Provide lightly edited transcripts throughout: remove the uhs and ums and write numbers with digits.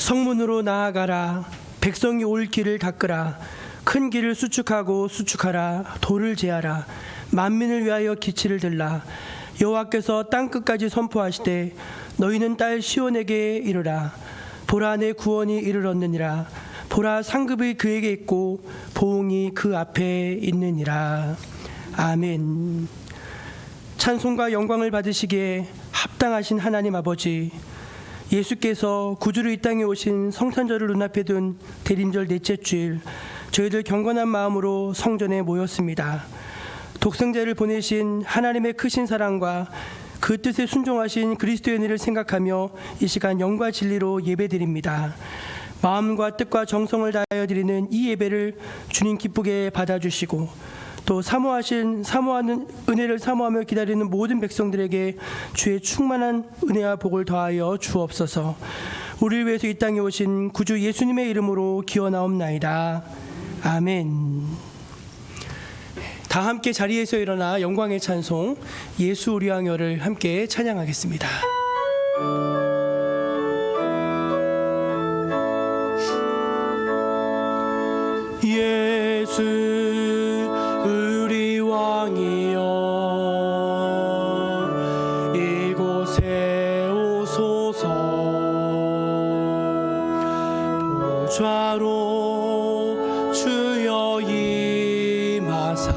성문으로 나아가라. 백성이 올 길을 닦으라. 큰 길을 수축하라. 돌을 제하라. 만민을 위하여 기치를 들라. 여호와께서 땅끝까지 선포하시되 너희는 딸 시온에게 이르라. 보라, 내 구원이 이르렀느니라. 보라, 상급이 그에게 있고 보응이 그 앞에 있느니라. 아멘. 찬송과 영광을 받으시기에 합당하신 하나님 아버지, 예수께서 구주로 이 땅에 오신 성탄절을 눈앞에 둔 대림절 넷째 주일, 저희들 경건한 마음으로 성전에 모였습니다. 독생자를 보내신 하나님의 크신 사랑과 그 뜻에 순종하신 그리스도의 은혜를 생각하며 이 시간 영과 진리로 예배드립니다. 마음과 뜻과 정성을 다하여 드리는 이 예배를 주님 기쁘게 받아주시고, 또 사모하는 은혜를 사모하며 기다리는 모든 백성들에게 주의 충만한 은혜와 복을 더하여 주옵소서. 우리를 위해서 이 땅에 오신 구주 예수님의 이름으로 기원하옵나이다. 아멘. 다 함께 자리에서 일어나 영광의 찬송 예수 우리 왕여를 함께 찬양하겠습니다. 예수 우리 왕이여 이곳에 오소서. 보좌로 주여 임하사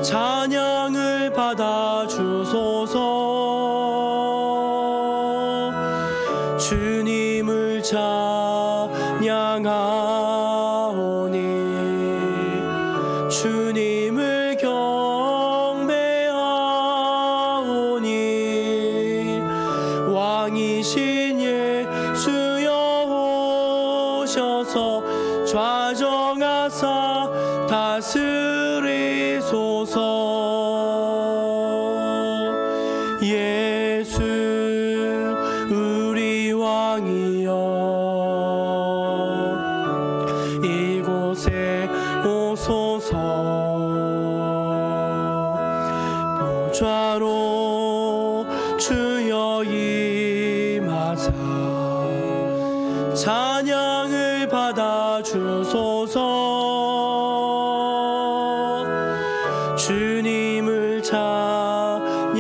찬양을 받아 주소서. 주님을 찬양하오니 주님을 경배하오니 왕이신 예수여 오셔서 좌정하사 다스리소서. 예수 우리 왕이여 이곳에 오소서. 보좌로 주여 임하사 찬양을 받아 주소서. 주님을 찬양하오니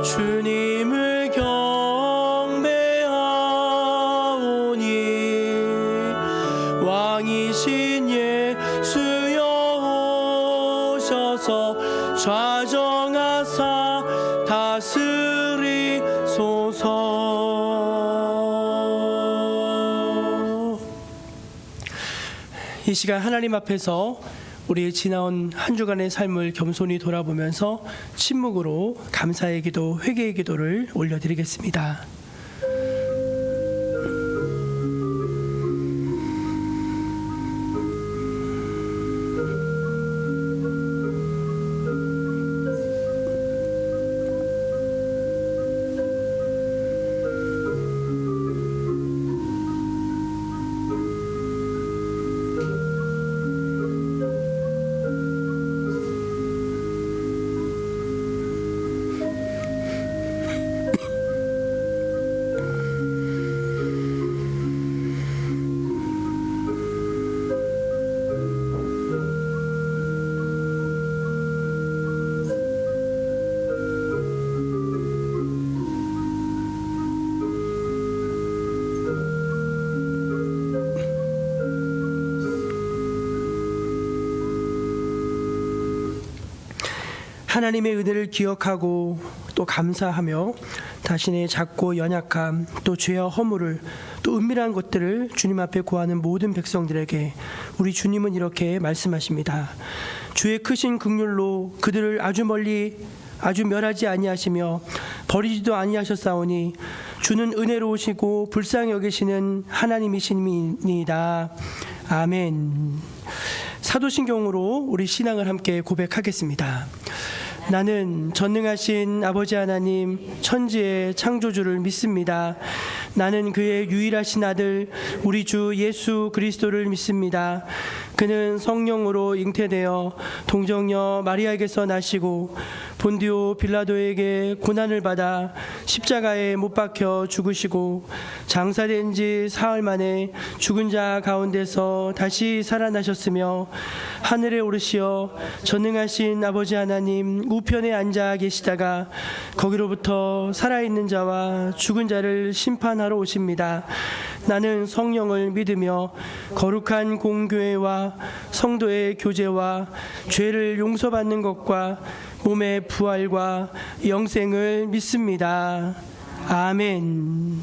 주님을 경배하오니 왕이신 예수여 오셔서 좌정하사 다스리소서. 이 시간 하나님 앞에서 우리의 지나온 한 주간의 삶을 겸손히 돌아보면서 침묵으로 감사의 기도, 회개의 기도를 올려드리겠습니다. 하나님의 은혜를 기억하고 또 감사하며 자신의 작고 연약함, 또 죄와 허물을, 또 은밀한 것들을 주님 앞에 고하는 모든 백성들에게 우리 주님은 이렇게 말씀하십니다. 주의 크신 긍휼로 그들을 아주 멀리 아주 멸하지 아니하시며 버리지도 아니하셨사오니 주는 은혜로우시고 불쌍히 여기시는 하나님이시니이다. 아멘. 사도신경으로 우리 신앙을 함께 고백하겠습니다. 나는 전능하신 아버지 하나님 천지의 창조주를 믿습니다. 나는 그의 유일하신 아들 우리 주 예수 그리스도를 믿습니다. 그는 성령으로 잉태되어 동정녀 마리아에게서 나시고 본디오 빌라도에게 고난을 받아 십자가에 못 박혀 죽으시고 장사된 지 사흘 만에 죽은 자 가운데서 다시 살아나셨으며 하늘에 오르시어 전능하신 아버지 하나님 우편에 앉아 계시다가 거기로부터 살아있는 자와 죽은 자를 심판하러 오십니다. 나는 성령을 믿으며 거룩한 공교회와 성도의 교제와 죄를 용서받는 것과 몸의 부활과 영생을 믿습니다. 아멘.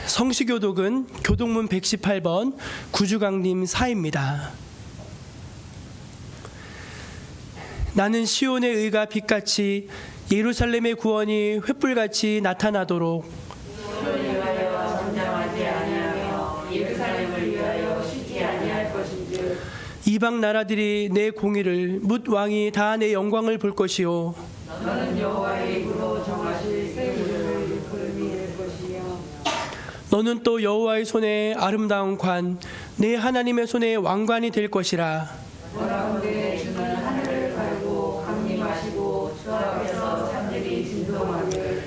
성시교독은 교독문 118번 구주강림 사입니다. 나는 시온의 의가 빛같이 예루살렘의 구원이 횃불같이 나타나도록 이방 나라들이 내 공의를 뭇 왕이 다 내 영광을 볼 것이요 너는 여호와의 입으로 정하실 새 이름을 일컬음이 될 것이요 너는 또 여호와의 손에 아름다운 관 내 하나님의 손에 왕관이 될 것이라. 원하건대 주는 하늘을 갈고 강림하시고 주 앞에서 산들이 진동하길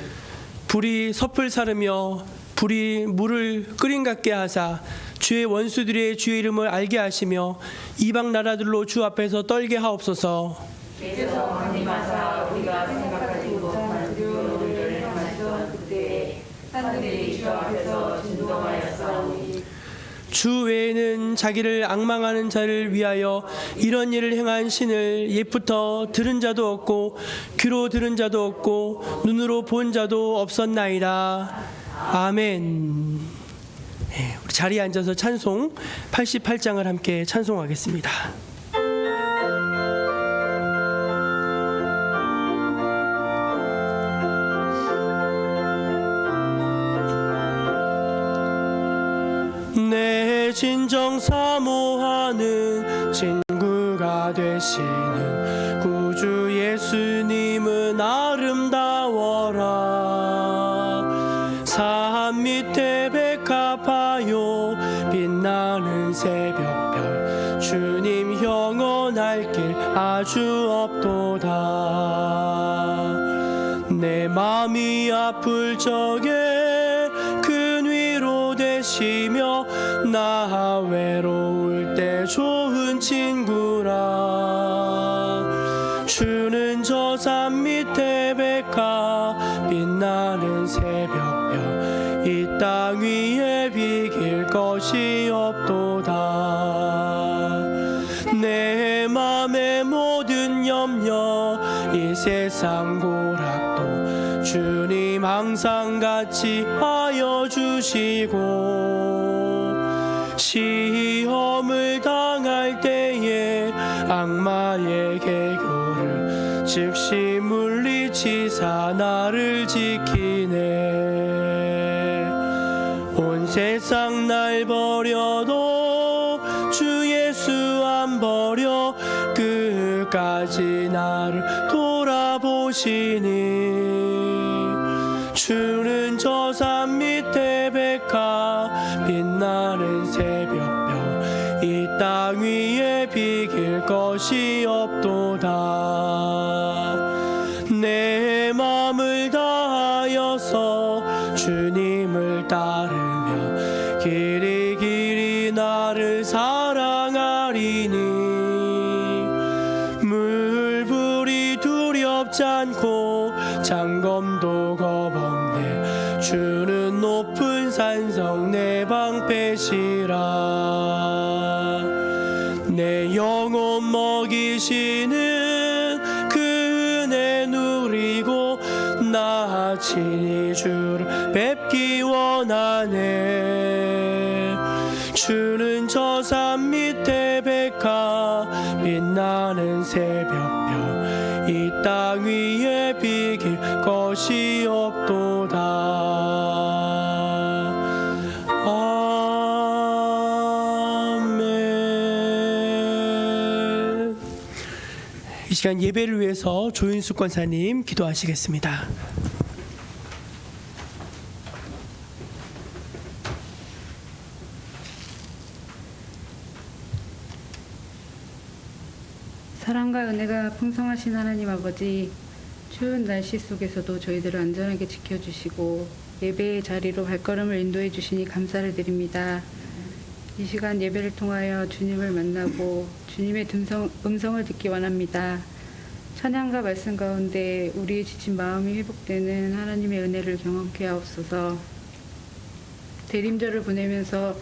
불이 섭을 사르며 불이 물을 끓인 같게 하사 주의 원수들의 주의 이름을 알게 하시며 이방 나라들로 주 앞에서 떨게 하옵소서. 주께서 강림하사 우리가 생각하지 못한 두려운 일을 행하시던 그때에 산들이 주 앞에서 진동하였사오니 주 외에는 자기를 앙망하는 자를 위하여 이런 일을 행한 신을 옛부터 들은 자도 없고 귀로 들은 자도 없고 눈으로 본 자도 없었나이다. 아멘. 네, 우리 자리에 앉아서 찬송 88장을 함께 찬송하겠습니다. 내 진정 사모하는 친구가 되시는 구주 예수님은 아름다워라. 산 밑에 백합하여 빛나는 새벽별 주님 영원할 길 아주 없도다. 내 마음이 아플 적에 큰 위로 되시며 나 외로울 때 좋은 친구라. 주는 저 산 밑에 백합 빛나는 새벽별 이 땅 위에 비길 것이 없도다. 내 맘의 모든 염려 이 세상 고락도 주님 항상 같이 하여 주시고 시험을 당할 때에 악마의 계교를 즉시 물리치사 나를 지키네. 온 세상 날 버려도 주 예수 안 버려 끝까지 나를 돌아보시니. 주는 저 산 밑에 백합 빛나는 새벽별 이 땅 위에 비길 것이 없도다. 내 맘을 다하여서 주님을 따르며 길이 길이 나를 사랑하리니. 물불이 두렵지 않고 장검도 겁없네. 주는 높은 산성 내 방패시라. 내 영혼 먹이시는 그 은혜 누리고 나 친히 주를 뵙기 원하네. 주는 저 산 밑에 백합 빛나는 새벽별 이 땅 위에 비길 것이 없도다. 아멘. 이 시간 예배를 위해서 조윤숙 권사님 기도하시겠습니다. 사랑과 은혜가 풍성하신 하나님 아버지, 추운 날씨 속에서도 저희들을 안전하게 지켜주시고 예배의 자리로 발걸음을 인도해 주시니 감사를 드립니다. 이 시간 예배를 통하여 주님을 만나고 주님의 음성을 듣기 원합니다. 찬양과 말씀 가운데 우리의 지친 마음이 회복되는 하나님의 은혜를 경험케 하옵소서. 대림절을 보내면서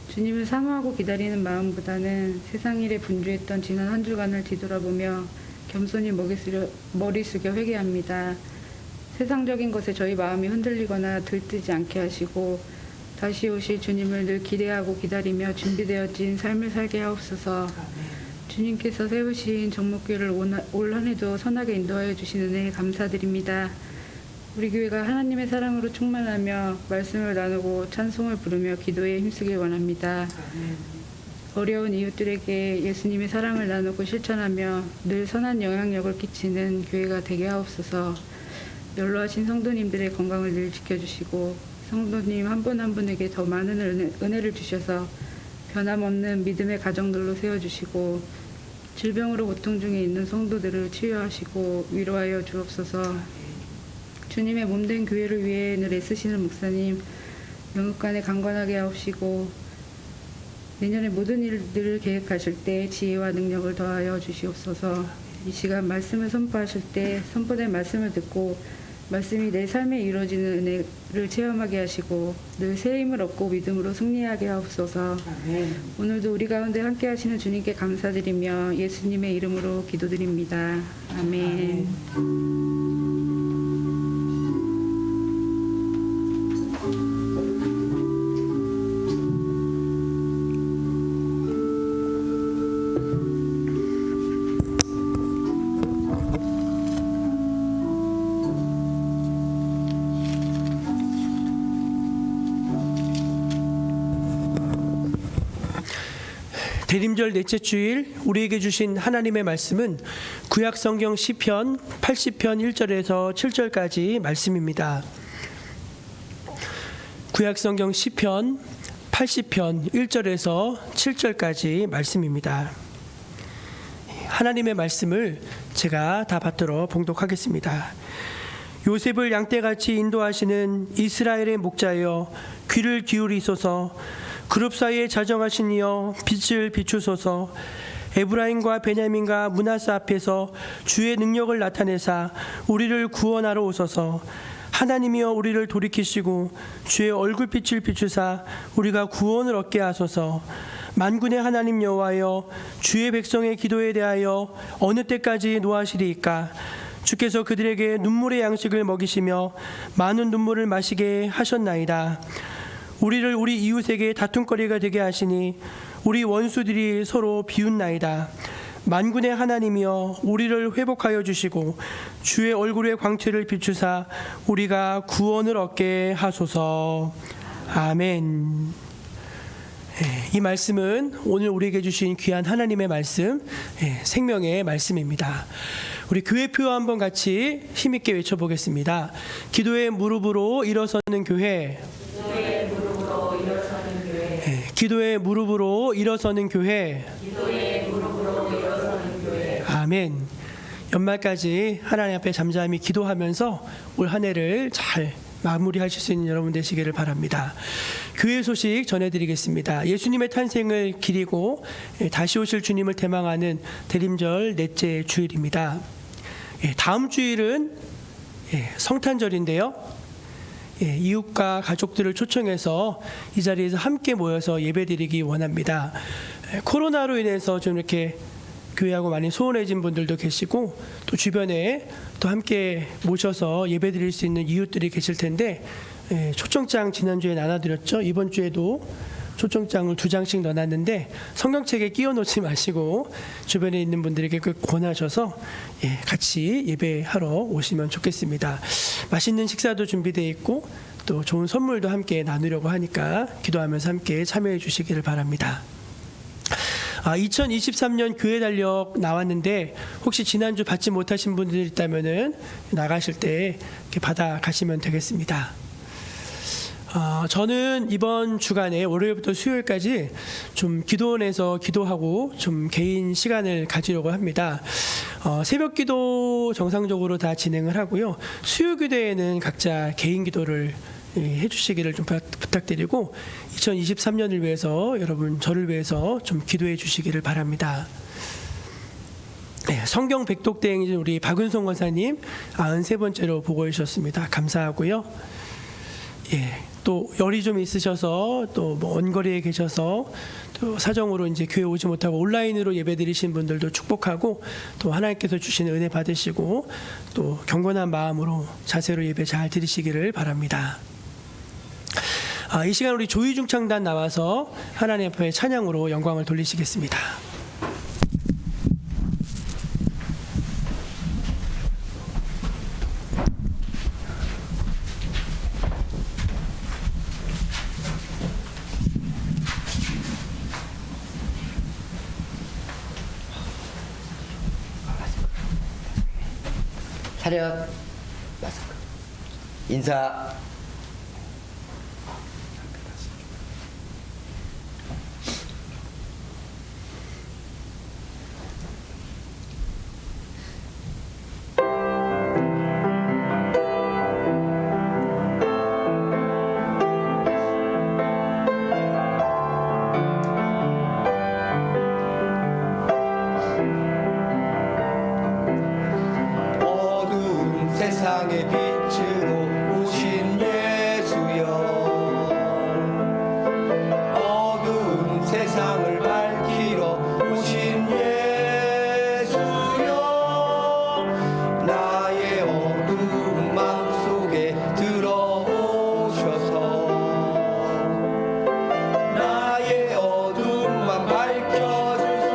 주님을 사모하고 기다리는 마음보다는 세상 일에 분주했던 지난 한 주간을 뒤돌아보며 겸손히 머리 숙여 회개합니다. 세상적인 것에 저희 마음이 흔들리거나 들뜨지 않게 하시고 다시 오실 주님을 늘 기대하고 기다리며 준비되어진 삶을 살게 하옵소서. 주님께서 세우신 정목교회를 올 한 해도 선하게 인도하여 주신 은혜에 감사드립니다. 우리 교회가 하나님의 사랑으로 충만하며 말씀을 나누고 찬송을 부르며 기도에 힘쓰길 원합니다. 어려운 이웃들에게 예수님의 사랑을 나누고 실천하며 늘 선한 영향력을 끼치는 교회가 되게 하옵소서. 연로하신 성도님들의 건강을 늘 지켜주시고 성도님 한 분 한 분에게 더 많은 은혜를 주셔서 변함없는 믿음의 가정들로 세워주시고 질병으로 고통 중에 있는 성도들을 치유하시고 위로하여 주옵소서. 주님의 몸된 교회를 위해 늘 애쓰시는 목사님 영육간에 강건하게 하옵시고 내년에 모든 일들을 계획하실 때 지혜와 능력을 더하여 주시옵소서. 이 시간 말씀을 선포하실 때 선포된 말씀을 듣고 말씀이 내 삶에 이루어지는 은혜를 체험하게 하시고 늘 새 힘을 얻고 믿음으로 승리하게 하옵소서. 아멘. 오늘도 우리 가운데 함께 하시는 주님께 감사드리며 예수님의 이름으로 기도드립니다. 아멘. 대림절 넷째 주일 우리에게 주신 하나님의 말씀은 구약성경 시편 80편 1절에서 7절까지 말씀입니다. 구약성경 시편 80편 1절에서 7절까지 말씀입니다. 하나님의 말씀을 제가 다 받들어 봉독하겠습니다. 요셉을 양떼같이 인도하시는 이스라엘의 목자여 귀를 기울이소서. 그룹 사이에 자정하신 이여 빛을 비추소서. 에브라임과 베냐민과 므낫세 앞에서 주의 능력을 나타내사 우리를 구원하러 오소서. 하나님이여 우리를 돌이키시고 주의 얼굴빛을 비추사 우리가 구원을 얻게 하소서. 만군의 하나님 여호와여 주의 백성의 기도에 대하여 어느 때까지 노하시리이까. 주께서 그들에게 눈물의 양식을 먹이시며 많은 눈물을 마시게 하셨나이다. 우리를 우리 이웃에게 다툼거리가 되게 하시니 우리 원수들이 서로 비웃나이다. 만군의 하나님이여 우리를 회복하여 주시고 주의 얼굴의 광채를 비추사 우리가 구원을 얻게 하소서. 아멘. 이 말씀은 오늘 우리에게 주신 귀한 하나님의 말씀, 생명의 말씀입니다. 우리 교회표 한번 같이 힘있게 외쳐보겠습니다. 기도의 무릎으로 일어서는 교회. 기도의 무릎으로 일어서는 교회. 기도의 무릎으로 일어서는 교회. 기도의 무릎으로 일어서는 교회. 아멘. 연말까지 하나님 앞에 잠잠히 기도하면서 올 한 해를 잘 마무리하실 수 있는 여러분 되시기를 바랍니다. 교회 소식 전해드리겠습니다. 예수님의 탄생을 기리고 다시 오실 주님을 대망하는 대림절 넷째 주일입니다. 다음 주일은 성탄절인데요. 이웃과 가족들을 초청해서 이 자리에서 함께 모여서 예배드리기 원합니다. 코로나로 인해서 좀 이렇게 교회하고 많이 소원해진 분들도 계시고 또 주변에 또 함께 모셔서 예배드릴 수 있는 이웃들이 계실 텐데 초청장 지난주에 나눠드렸죠. 이번 주에도 초청장을 2장씩 넣어놨는데 성경책에 끼워놓지 마시고 주변에 있는 분들에게 그 권하셔서 같이 예배하러 오시면 좋겠습니다. 맛있는 식사도 준비되어 있고 또 좋은 선물도 함께 나누려고 하니까 기도하면서 함께 참여해 주시기를 바랍니다. 2023년 교회 달력 나왔는데 혹시 지난주 받지 못하신 분들 있다면은 나가실 때 이렇게 받아 가시면 되겠습니다. 저는 이번 주간에 월요일부터 수요일까지 좀 기도원에서 기도하고 좀 개인 시간을 가지려고 합니다. 새벽 기도 정상적으로 다 진행을 하고요. 수요 기도에는 각자 개인 기도를 해주시기를 좀 부탁드리고 2023년을 위해서 여러분 저를 위해서 좀 기도해 주시기를 바랍니다. 네, 성경 백독대행진 우리 박은성 권사님 93번째로 보고해 주셨습니다. 감사하고요. 예, 또 열이 좀 있으셔서 또 뭐 언거리에 계셔서 또 사정으로 이제 교회 오지 못하고 온라인으로 예배드리신 분들도 축복하고 또 하나님께서 주시는 은혜 받으시고 또 경건한 마음으로 자세로 예배 잘 드리시기를 바랍니다. 이 시간 우리 조이중창단 나와서 하나님 앞에 찬양으로 영광을 돌리시겠습니다. 차렷, 마스크, 인사. 세상의 빛으로 오신 예수여, 어두운 세상을 밝히러 오신 예수여, 나의 어두운 마음속에 들어오셔서 나의 어둠만 밝혀주소서.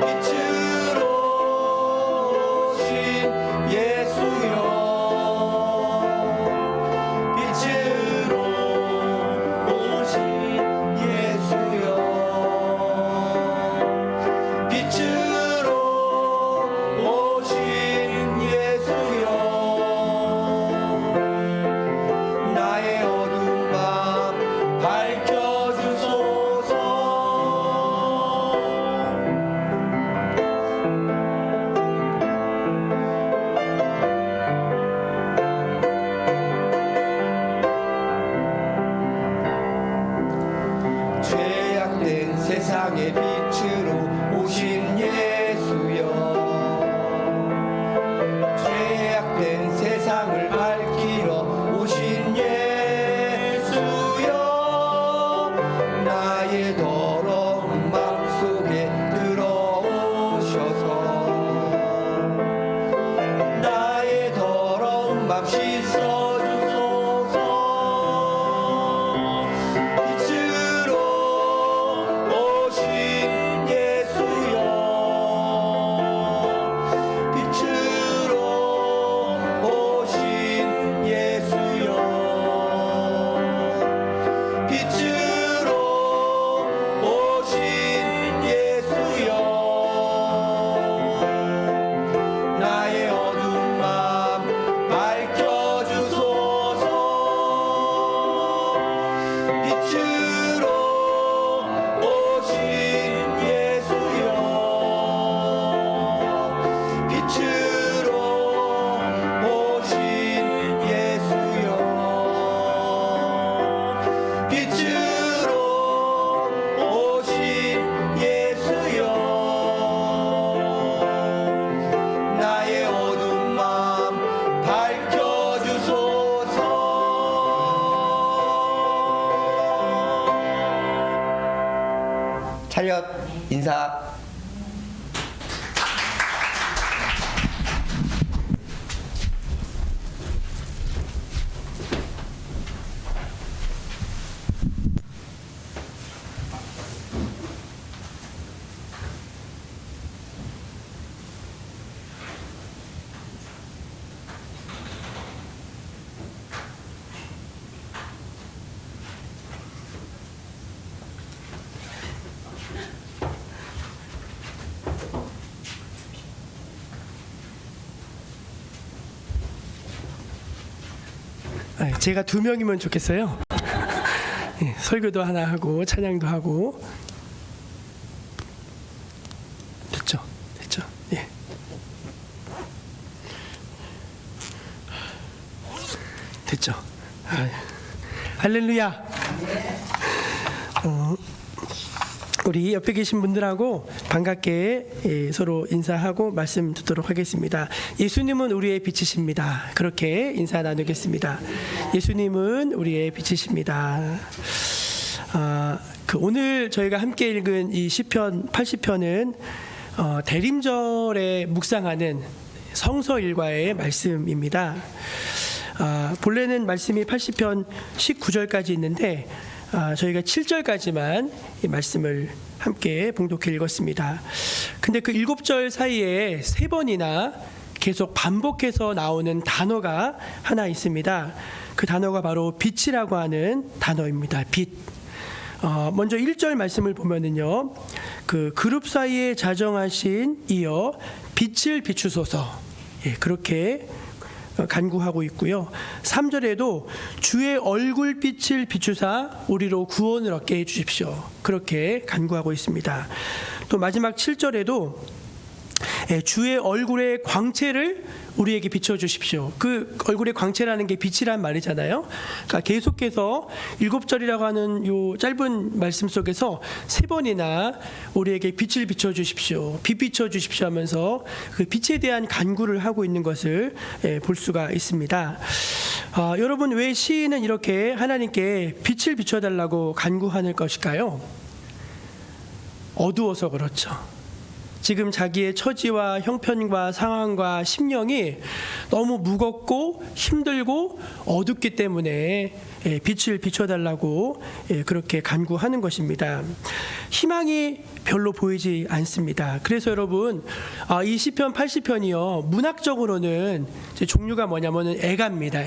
빛으로 세상의 빛으로 오신 예수여, 죄악된 세상을 밝히러 오신 예수여, 나의 더러운 마음속에 들어오셔서 나의 더러운 맘 씻어주소서. 차렷, 인사. 제가 2명이면 좋겠어요. 예, 설교도 하나 하고 찬양도 하고. 됐죠? 예. 됐죠? 할렐루야. 우리 옆에 계신 분들하고 반갑게 서로 인사하고 말씀 듣도록 하겠습니다. 예수님은 우리의 빛이십니다. 그렇게 인사 나누겠습니다. 예수님은 우리의 빛이십니다. 오늘 저희가 함께 읽은 이 시편 80편은 대림절에 묵상하는 성서 일과의 말씀입니다. 본래는 말씀이 80편 19절까지 있는데 저희가 7절까지만 이 말씀을 함께 봉독해 읽었습니다. 근데 그 7절 사이에 3번이나 계속 반복해서 나오는 단어가 하나 있습니다. 그 단어가 바로 빛이라고 하는 단어입니다. 빛. 먼저 1절 말씀을 보면은요, 그 그룹 사이에 자정하신 이여 빛을 비추소서, 그렇게 간구하고 있고요. 3절에도 주의 얼굴빛을 비추사 우리로 구원을 얻게 해주십시오, 그렇게 간구하고 있습니다. 또 마지막 7절에도 주의 얼굴의 광채를 우리에게 비춰주십시오. 그 얼굴의 광채라는 게 빛이란 말이잖아요. 그러니까 계속해서 7절이라고 하는 요 짧은 말씀 속에서 3번이나 우리에게 빛을 비춰주십시오, 빛 비춰주십시오 하면서 그 빛에 대한 간구를 하고 있는 것을 볼 수가 있습니다. 여러분, 왜 시인은 이렇게 하나님께 빛을 비춰달라고 간구하는 것일까요? 어두워서 그렇죠. 지금 자기의 처지와 형편과 상황과 심령이 너무 무겁고 힘들고 어둡기 때문에 빛을 비춰달라고 그렇게 간구하는 것입니다. 희망이 별로 보이지 않습니다. 그래서 여러분, 이 시편 80편이요, 문학적으로는 종류가 뭐냐면은 애가입니다.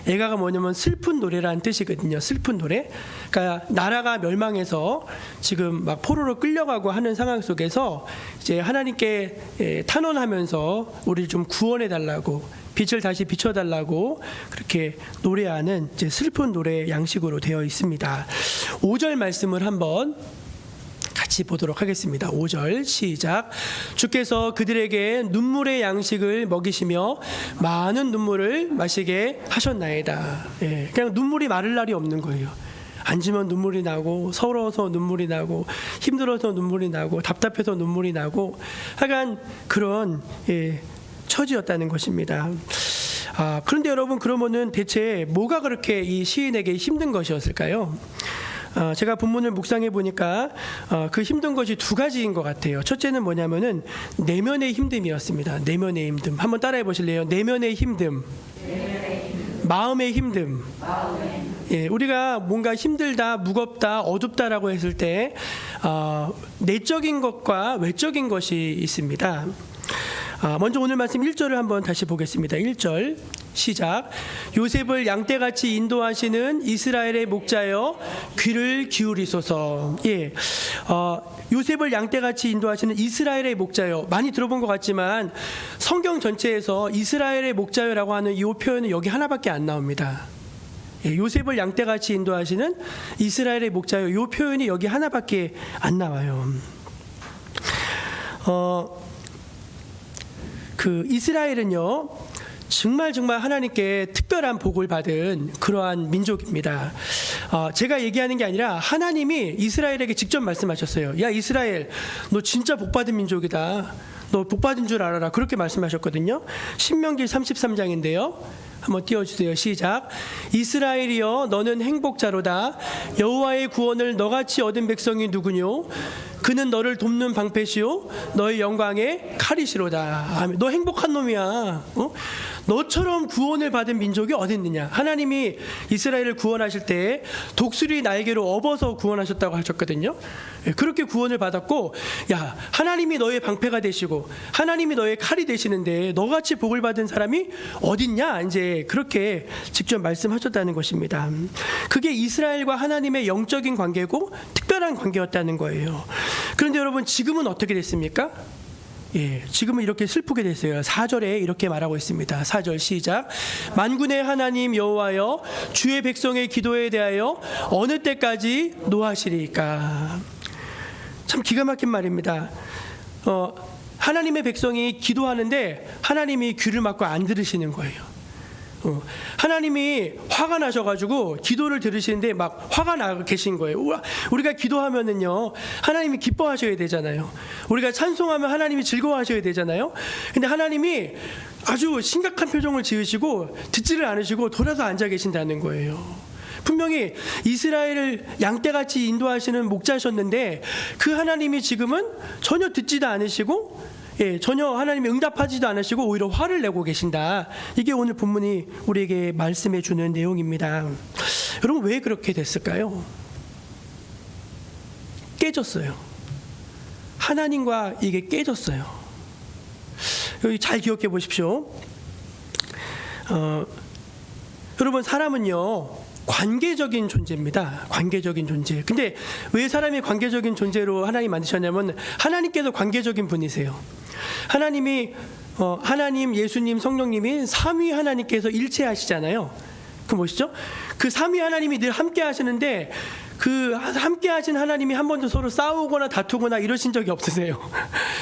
애가가 뭐냐면 슬픈 노래라는 뜻이거든요. 슬픈 노래. 그러니까 나라가 멸망해서 지금 막 포로로 끌려가고 하는 상황 속에서 이제 하나님께 탄원하면서 우리를 좀 구원해 달라고, 빛을 다시 비춰달라고 그렇게 노래하는 이제 슬픈 노래 양식으로 되어 있습니다. 5절 말씀을 한번 같이 보도록 하겠습니다. 5절 시작. 주께서 그들에게 눈물의 양식을 먹이시며 많은 눈물을 마시게 하셨나이다. 그냥 눈물이 마를 날이 없는 거예요. 앉으면 눈물이 나고, 서러워서 눈물이 나고, 힘들어서 눈물이 나고, 답답해서 눈물이 나고, 하여간 그런 처지였다는 것입니다. 그런데 여러분, 그러면은 대체 뭐가 그렇게 이 시인에게 힘든 것이었을까요? 제가 본문을 묵상해 보니까 그 힘든 것이 2가지인 것 같아요. 첫째는 뭐냐면은 내면의 힘듦이었습니다. 내면의 힘듦. 한번 따라해 보실래요? 내면의 힘듦. 마음의 힘듦. 우리가 뭔가 힘들다, 무겁다, 어둡다라고 했을 때 내적인 것과 외적인 것이 있습니다. 먼저 오늘 말씀 1절을 한번 다시 보겠습니다. 1절 시작. 요셉을 양떼같이 인도하시는 이스라엘의 목자여 귀를 기울이소서. 요셉을 양떼같이 인도하시는 이스라엘의 목자여, 많이 들어본 것 같지만 성경 전체에서 이스라엘의 목자여라고 하는 이 표현은 여기 하나밖에 안 나옵니다. 요셉을 양떼같이 인도하시는 이스라엘의 목자여, 이 표현이 여기 하나밖에 안 나와요. 그 이스라엘은요, 정말 하나님께 특별한 복을 받은 그러한 민족입니다. 제가 얘기하는 게 아니라 하나님이 이스라엘에게 직접 말씀하셨어요. 야, 이스라엘, 너 진짜 복 받은 민족이다. 너 복 받은 줄 알아라. 그렇게 말씀하셨거든요. 신명기 33장인데요. 한번 띄워주세요. 시작. 이스라엘이여, 너는 행복자로다. 여호와의 구원을 너같이 얻은 백성이 누구뇨? 그는 너를 돕는 방패시오, 너의 영광의 칼이시로다. 너 행복한 놈이야. 너처럼 구원을 받은 민족이 어디 있느냐. 하나님이 이스라엘을 구원하실 때 독수리 날개로 업어서 구원하셨다고 하셨거든요. 그렇게 구원을 받았고, 야, 하나님이 너의 방패가 되시고 하나님이 너의 칼이 되시는데 너같이 복을 받은 사람이 어딨냐, 이제 그렇게 직접 말씀하셨다는 것입니다. 그게 이스라엘과 하나님의 영적인 관계고 특별한 관계였다는 거예요. 그런데 여러분, 지금은 어떻게 됐습니까? 예, 지금은 이렇게 슬프게 됐어요. 4절에 이렇게 말하고 있습니다. 4절 시작. 만군의 하나님 여호와여, 주의 백성의 기도에 대하여 어느 때까지 노하시리까? 참 기가 막힌 말입니다. 하나님의 백성이 기도하는데 하나님이 귀를 막고 안 들으시는 거예요. 하나님이 화가 나셔가지고 기도를 들으시는데 막 화가 나 계신 거예요. 우리가 기도하면은요, 하나님이 기뻐하셔야 되잖아요. 우리가 찬송하면 하나님이 즐거워하셔야 되잖아요. 근데 하나님이 아주 심각한 표정을 지으시고 듣지를 않으시고 돌아서 앉아 계신다는 거예요. 분명히 이스라엘을 양떼같이 인도하시는 목자셨는데 그 하나님이 지금은 전혀 듣지도 않으시고, 예, 전혀 하나님이 응답하지도 않으시고 오히려 화를 내고 계신다. 이게 오늘 본문이 우리에게 말씀해 주는 내용입니다. 여러분, 왜 그렇게 됐을까요? 깨졌어요. 하나님과 이게 깨졌어요. 여기 잘 기억해 보십시오. 여러분, 사람은요, 관계적인 존재입니다. 관계적인 존재. 근데 왜 사람이 관계적인 존재로 하나님 만드셨냐면 하나님께서 관계적인 분이세요. 하나님이 하나님, 예수님, 성령님이 삼위 하나님께서 일체하시잖아요. 그 뭐시죠? 그 삼위 하나님이 늘 함께 하시는데 그 함께 하신 하나님이 한 번도 서로 싸우거나 다투거나 이러신 적이 없으세요.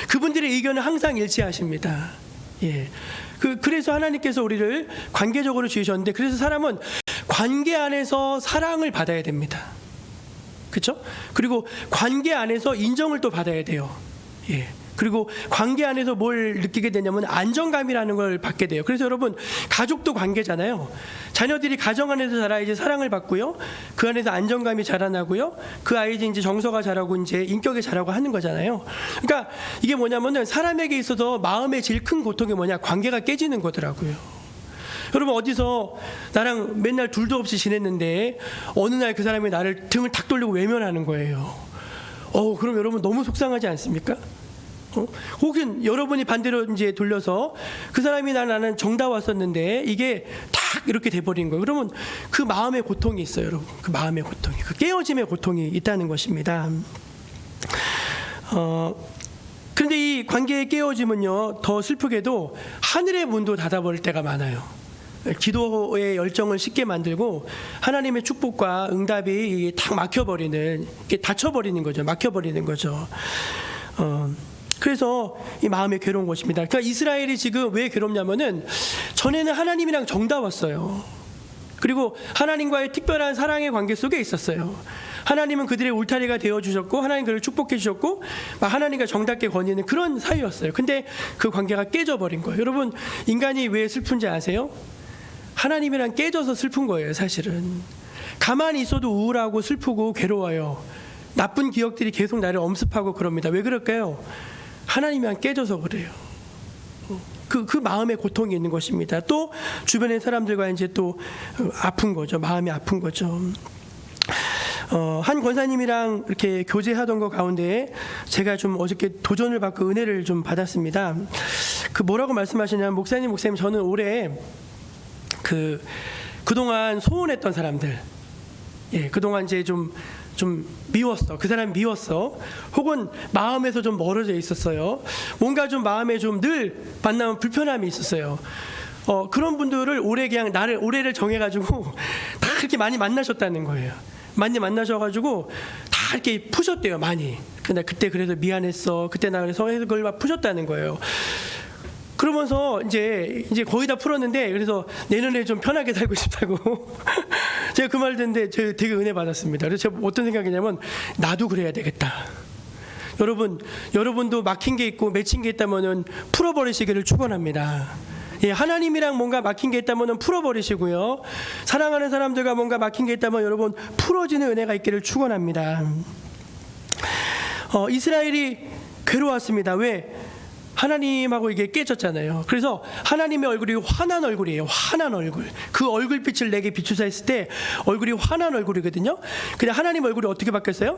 그분들의 의견은 항상 일치하십니다. 예. 그래서 하나님께서 우리를 관계적으로 지으셨는데, 그래서 사람은 관계 안에서 사랑을 받아야 됩니다. 그렇죠? 그리고 관계 안에서 인정을 또 받아야 돼요. 예. 그리고 관계 안에서 뭘 느끼게 되냐면 안정감이라는 걸 받게 돼요. 그래서 여러분, 가족도 관계잖아요. 자녀들이 가정 안에서 자라야지 사랑을 받고요. 그 안에서 안정감이 자라나고요. 그 아이들이 이제 정서가 자라고 이제 인격이 자라고 하는 거잖아요. 그러니까 이게 뭐냐면은 사람에게 있어서 마음의 제일 큰 고통이 뭐냐? 관계가 깨지는 거더라고요. 여러분, 어디서 나랑 맨날 둘도 없이 지냈는데 어느 날 그 사람이 나를 등을 탁 돌리고 외면하는 거예요. 그럼 여러분 너무 속상하지 않습니까? 혹은 여러분이 반대로 이제 돌려서 그 사람이 나는 정다웠었는데 이게 탁 이렇게 돼버린 거예요. 그러면 그 마음의 고통이 있어요, 여러분. 그 마음의 고통이, 그 깨어짐의 고통이 있다는 것입니다. 그런데 이 관계의 깨어짐은요, 더 슬프게도 하늘의 문도 닫아버릴 때가 많아요. 기도의 열정을 쉽게 만들고 하나님의 축복과 응답이 탁 막혀버리는, 이게 닫혀버리는 거죠. 막혀버리는 거죠. 그래서 이 마음이 괴로운 것입니다. 그러니까 이스라엘이 지금 왜 괴롭냐면은 전에는 하나님이랑 정다웠어요. 그리고 하나님과의 특별한 사랑의 관계 속에 있었어요. 하나님은 그들의 울타리가 되어주셨고 하나님 그를 축복해 주셨고 하나님과 정답게 거니는 그런 사이였어요. 근데 그 관계가 깨져버린 거예요. 여러분, 인간이 왜 슬픈지 아세요? 하나님이랑 깨져서 슬픈 거예요. 사실은 가만히 있어도 우울하고 슬프고 괴로워요. 나쁜 기억들이 계속 나를 엄습하고 그럽니다. 왜 그럴까요? 하나님이랑 깨져서 그래요. 그 마음의 고통이 있는 것입니다. 또 주변의 사람들과 이제 또 아픈 거죠. 마음이 아픈 거죠. 한 권사님이랑 이렇게 교제하던 것 가운데 제가 좀 어저께 도전을 받고 은혜를 좀 받았습니다. 그 뭐라고 말씀하시냐면, 목사님 저는 올해 그동안 소원했던 사람들, 예, 그동안 이제 좀 미웠어. 그 사람이 미웠어. 혹은 마음에서 좀 멀어져 있었어요. 뭔가 좀 마음에 좀 늘 만나면 불편함이 있었어요. 그런 분들을 올해 그냥 올해를 정해가지고 다 이렇게 많이 만나셨다는 거예요. 많이 만나셔가지고 다 이렇게 푸셨대요, 많이. 근데 그때 그래서 미안했어. 그때 나 그래서 그걸 막 푸셨다는 거예요. 그러면서 이제 거의 다 풀었는데, 그래서 내년에 좀 편하게 살고 싶다고 제가 그 말 듣는데 제가 되게 은혜 받았습니다. 그래서 제가 어떤 생각이냐면, 나도 그래야 되겠다. 여러분도 막힌 게 있고 맺힌 게 있다면은 풀어버리시기를 축원합니다. 예, 하나님이랑 뭔가 막힌 게 있다면은 풀어버리시고요. 사랑하는 사람들과 뭔가 막힌 게 있다면 여러분 풀어지는 은혜가 있기를 축원합니다. 이스라엘이 괴로웠습니다. 왜? 하나님하고 이게 깨졌잖아요. 그래서 하나님의 얼굴이 환한 얼굴이에요. 환한 얼굴. 그 얼굴빛을 내게 비추사 했을 때 얼굴이 환한 얼굴이거든요. 근데 하나님 얼굴이 어떻게 바뀌었어요?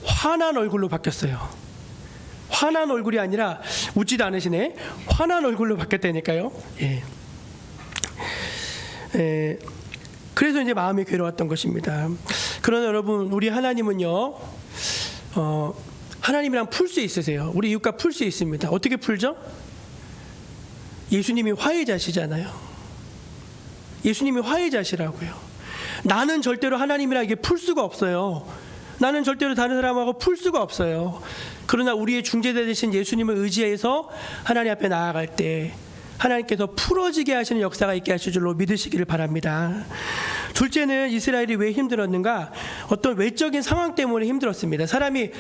환한 얼굴로 바뀌었어요. 환한 얼굴이 아니라, 웃지도 않으시네, 환한 얼굴로 바뀌었다니까요. 예. 그래서 이제 마음이 괴로웠던 것입니다. 그러나 여러분, 우리 하나님은요, 하나님이랑 풀 수 있으세요? 우리 이웃과 풀 수 있습니다. 어떻게 풀죠? 예수님이 화해자시잖아요. 예수님이 화해자시라고요. 나는 절대로 하나님이랑 이게 풀 수가 없어요. 나는 절대로 다른 사람하고 풀 수가 없어요. 그러나 우리의 중재자 되신 예수님을 의지해서 하나님 앞에 나아갈 때 하나님께서 풀어지게 하시는 역사가 있게 하실 줄로 믿으시기를 바랍니다. 둘째는 이스라엘이 왜 힘들었는가? 어떤 외적인 상황 때문에 힘들었습니다. 사람이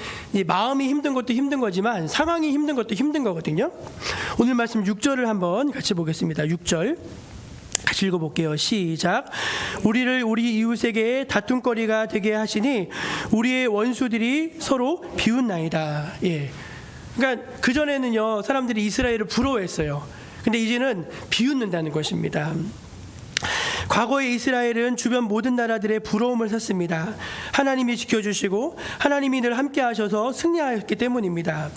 마음이 힘든 것도 힘든 거지만 상황이 힘든 것도 힘든 거거든요. 오늘 말씀 6절을 한번 같이 보겠습니다. 6절 같이 읽어볼게요. 시작. 우리를 우리 이웃에게 다툼거리가 되게 하시니 우리의 원수들이 서로 비웃나이다. 예. 그러니까 그전에는요 사람들이 이스라엘을 부러워했어요. 근데 이제는 비웃는다는 것입니다. 과거의 이스라엘은 주변 모든 나라들의 부러움을 샀습니다. 하나님이 지켜주시고 하나님이 늘 함께 하셔서 승리하였기 때문입니다.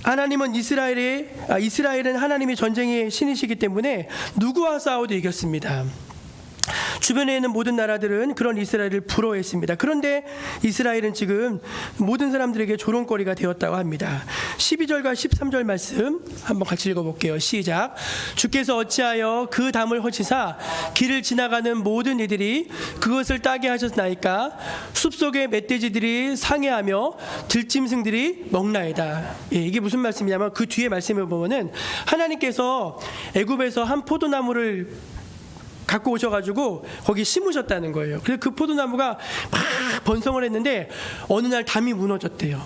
하나님은 이스라엘은 하나님이 전쟁의 신이시기 때문에 누구와 싸워도 이겼습니다. 주변에 있는 모든 나라들은 그런 이스라엘을 부러워했습니다. 그런데 이스라엘은 지금 모든 사람들에게 조롱거리가 되었다고 합니다. 12절과 13절 말씀 한번 같이 읽어볼게요. 시작. 주께서 어찌하여 그 담을 허시사 길을 지나가는 모든 이들이 그것을 따게 하셨나이까? 숲속의 멧돼지들이 상해하며 들짐승들이 먹나이다. 예, 이게 무슨 말씀이냐면 그 뒤에 말씀을 보면은 하나님께서 애굽에서 한 포도나무를 갖고 오셔가지고 거기 심으셨다는 거예요. 그래서 그 포도나무가 막 번성을 했는데 어느 날 담이 무너졌대요.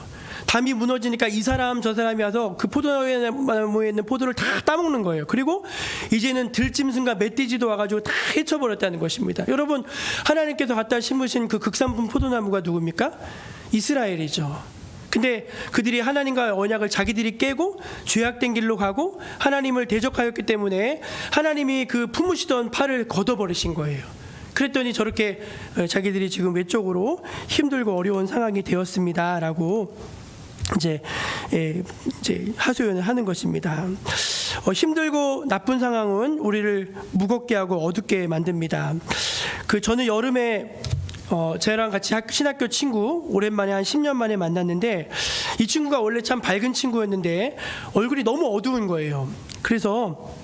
담이 무너지니까 이 사람 저 사람이 와서 그 포도나무에 있는 포도를 다 따먹는 거예요. 그리고 이제는 들짐승과 멧돼지도 와가지고 다 해쳐버렸다는 것입니다. 여러분, 하나님께서 갖다 심으신 그 극산품 포도나무가 누굽니까? 이스라엘이죠. 근데 그들이 하나님과의 언약을 자기들이 깨고 죄악된 길로 가고 하나님을 대적하였기 때문에 하나님이 그 품으시던 팔을 걷어버리신 거예요. 그랬더니 저렇게 자기들이 지금 외적으로 힘들고 어려운 상황이 되었습니다라고 이제 하소연을 하는 것입니다. 힘들고 나쁜 상황은 우리를 무겁게 하고 어둡게 만듭니다. 저는 여름에 저랑 같이 신학교 친구 오랜만에 한 10년 만에 만났는데 이 친구가 원래 참 밝은 친구였는데 얼굴이 너무 어두운 거예요. 그래서